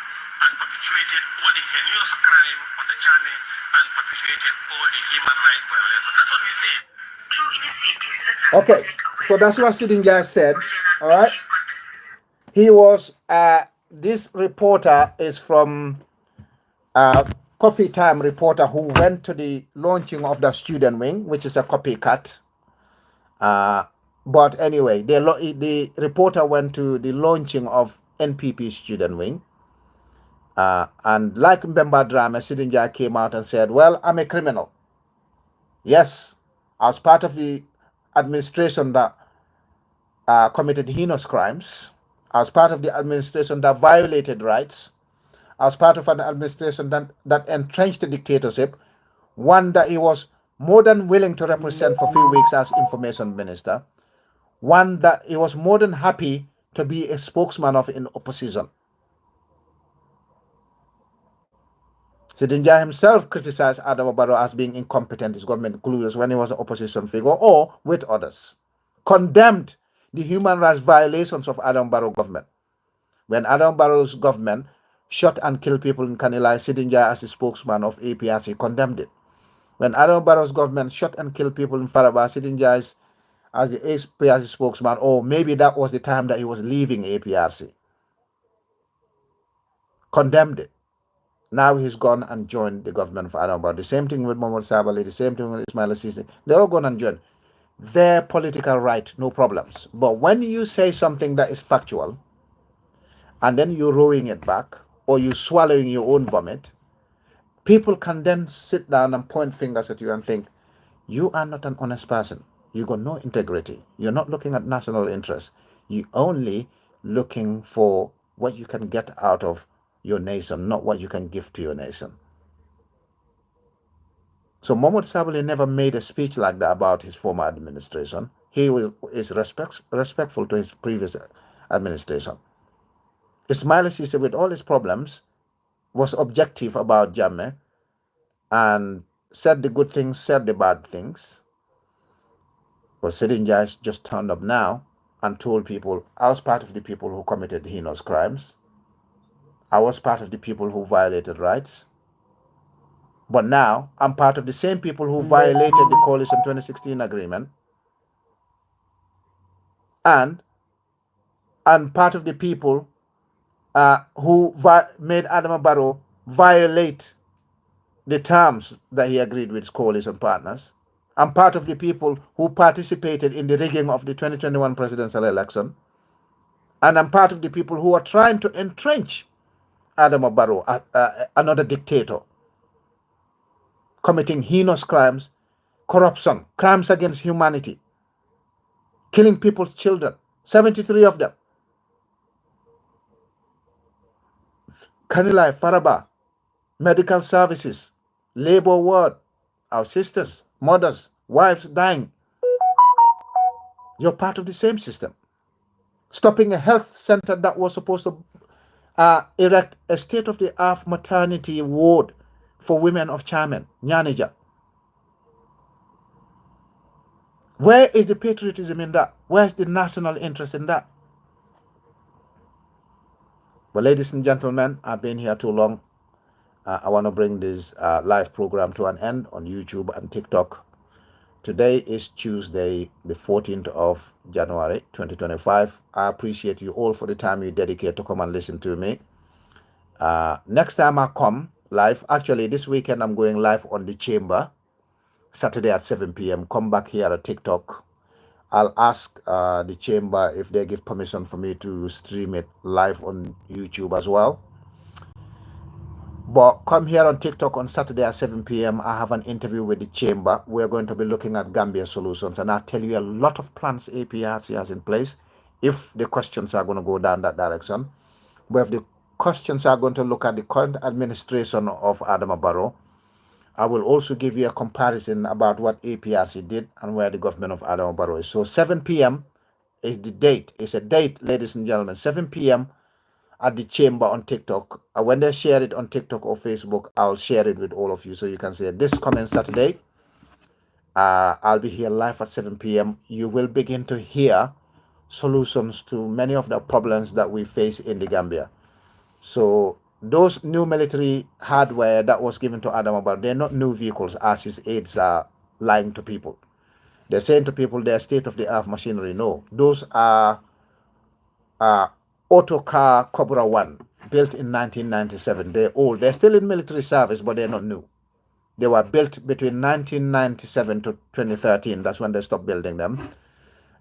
and perpetuated all the heinous crime on the journey and perpetuated all the human rights violations. That's what we say. Through initiatives such as Okay, public so awareness that's what of Seedy Njie said. regional All right, fishing contests. he was this reporter is from Coffee Time reporter who went to the launching of the student wing, which is a copycat. But anyway, the reporter went to the launching of NPP student wing. And like Mbemba Drama, Seedy Njie came out and said, well, I'm a criminal. Yes, I was part of the administration that committed heinous crimes. I was part of the administration that violated rights. I was part of an administration that entrenched the dictatorship, one that he was more than willing to represent for a few weeks as information minister, one that he was more than happy to be a spokesman of in opposition. Seedy Njie himself criticized Adama Barrow as being incompetent, his government clueless when he was an opposition figure, or with others, condemned the human rights violations of Adama Barrow government. When Adama Barrow's government shot and killed people in Kanilai, Seedy Njie as the spokesman of APRC condemned it. When Adama Barrow's government shot and killed people in Faraba, Seedy Njie as the APRC spokesman, or maybe that was the time that he was leaving APRC, condemned it. Now he's gone and joined the government of Adama Barrow. The same thing with Mohamed Sabali, the same thing with Ismail Assisi. They're all gone and joined. Their political right, no problems. But when you say something that is factual, and then you're rowing it back, or you're swallowing your own vomit, people can then sit down and point fingers at you and think, you are not an honest person. You got no integrity. You're not looking at national interest. You're only looking for what you can get out of your nation, not what you can give to your nation. So Mohamed Sabali never made a speech like that about his former administration. He is respectful to his previous administration. Ismail Assisi, with all his problems, was objective about Jammeh and said the good things, said the bad things. But Seedy Njie just turned up now and told people, I was part of the people who committed heinous crimes. I was part of the people who violated rights. But now I'm part of the same people who violated the Coalition 2016 agreement. And part of the people who made Adama Barrow violate the terms that he agreed with his coalition partners. I'm part of the people who participated in the rigging of the 2021 presidential election. And I'm part of the people who are trying to entrench Adama Barrow, another dictator, committing heinous crimes, corruption, crimes against humanity, killing people's children, 73 of them. Kanilai, Faraba, medical services, labor ward, our sisters, mothers, wives dying. You're part of the same system. Stopping a health center that was supposed to erect a state-of-the-art maternity ward for women of Chairman, Nyanija. Where is the patriotism in that? Where's the national interest in that? Well, ladies and gentlemen, I've been here too long. I want to bring this live program to an end on YouTube and TikTok. Today is Tuesday, the 14th of January, 2025. I appreciate you all for the time you dedicate to come and listen to me. Next time I come live, actually this weekend I'm going live on The Chamber, Saturday at 7 p.m. Come back here at TikTok I'll ask the chamber if they give permission for me to stream it live on YouTube as well. But come here on TikTok on Saturday at 7 p.m. I have an interview with the chamber. We're going to be looking at Gambia solutions, and I'll tell you a lot of plans APRC has in place if the questions are going to go down that direction. But if the questions are going to look at the current administration of Adama Barrow, I will also give you a comparison about what APRC did and where the government of Adama Barrow is. So 7 p.m. is the date. It's a date, ladies and gentlemen. 7 p.m. at the chamber on TikTok. When they share it on TikTok or Facebook, I'll share it with all of you so you can see it. This coming Saturday, I'll be here live at 7 p.m. You will begin to hear solutions to many of the problems that we face in the Gambia. So those new military hardware that was given to Adam Barrow, they're not new vehicles as his aides are lying to people. They're saying to people they're state-of-the-art machinery. No, those are Autocar Cobra 1, built in 1997. They're old. They're still in military service, but they're not new. They were built between 1997 to 2013. That's when they stopped building them.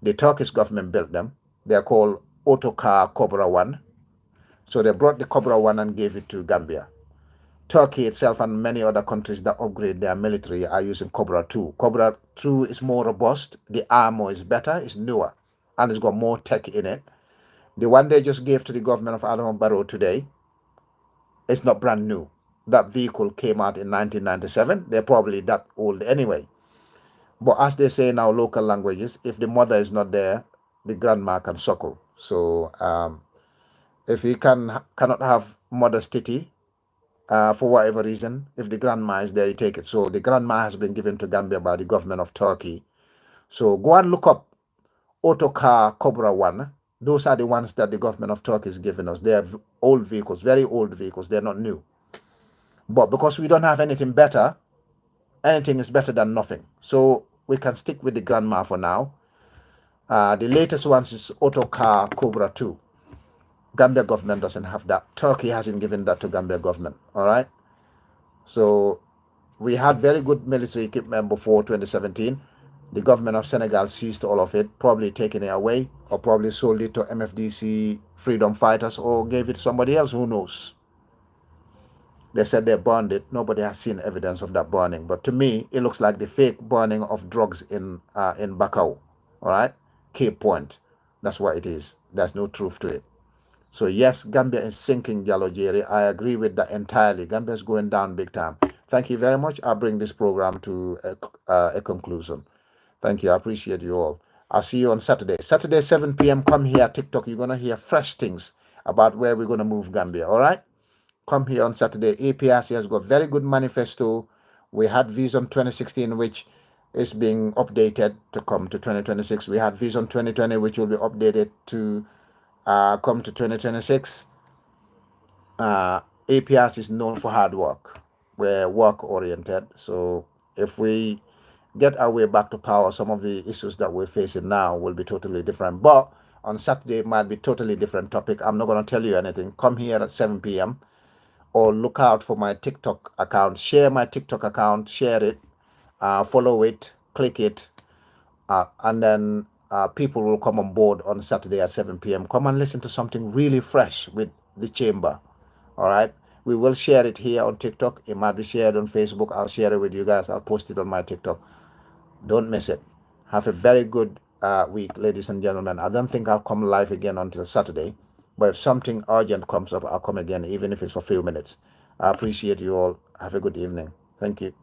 The Turkish government built them. They're called Autocar Cobra 1. So they brought the Cobra 1 and gave it to Gambia. Turkey itself and many other countries that upgrade their military are using Cobra 2. Cobra 2 is more robust. The armor is better. It's newer. And it's got more tech in it. The one they just gave to the government of Adama Barrow today is not brand new. That vehicle came out in 1997. They're probably that old anyway. But as they say in our local languages, if the mother is not there, the grandma can suckle. So if you cannot have mother's titty, for whatever reason, if the grandma is there, you take it. So the grandma has been given to Gambia by the government of Turkey. So go and look up Autocar Cobra 1. Those are the ones that the government of Turkey is giving us. They are old vehicles, very old vehicles. They're not new. But because we don't have anything better, anything is better than nothing. So we can stick with the grandma for now. The latest ones is Autocar Cobra 2. Gambia government doesn't have that. Turkey hasn't given that to Gambia government. All right. So we had very good military equipment before 2017. The government of Senegal seized all of it, probably taken it away, or probably sold it to MFDC freedom fighters, or gave it to somebody else. Who knows? They said they burned it. Nobody has seen evidence of that burning. But to me, it looks like the fake burning of drugs in Bakau. All right, Cape Point. That's what it is. There's no truth to it. So yes, Gambia is sinking, Jallo Jerry. I agree with that entirely. Gambia is going down big time. Thank you very much. I'll bring this program to a conclusion. Thank you. I appreciate you all. I'll see you on Saturday. Saturday, 7 p.m. Come here, TikTok. You're going to hear fresh things about where we're going to move Gambia. All right? Come here on Saturday. APRC has got very good manifesto. We had Vision 2016, which is being updated to come to 2026. We had Vision 2020, which will be updated to come to 2026. APRC is known for hard work. We're work oriented. So if we get our way back to power, some of the issues that we're facing now will be totally different. But on Saturday, it might be totally different topic. I'm not going to tell you anything. Come here at 7 p.m. or look out for my TikTok account. Share my TikTok account. Share it. Follow it. Click it. And then people will come on board on Saturday at 7 p.m. Come and listen to something really fresh with the chamber. All right. We will share it here on TikTok. It might be shared on Facebook. I'll share it with you guys. I'll post it on my TikTok. Don't miss it. Have a very good week, ladies and gentlemen. I don't think I'll come live again until Saturday. But if something urgent comes up, I'll come again, even if it's for a few minutes. I appreciate you all. Have a good evening. Thank you.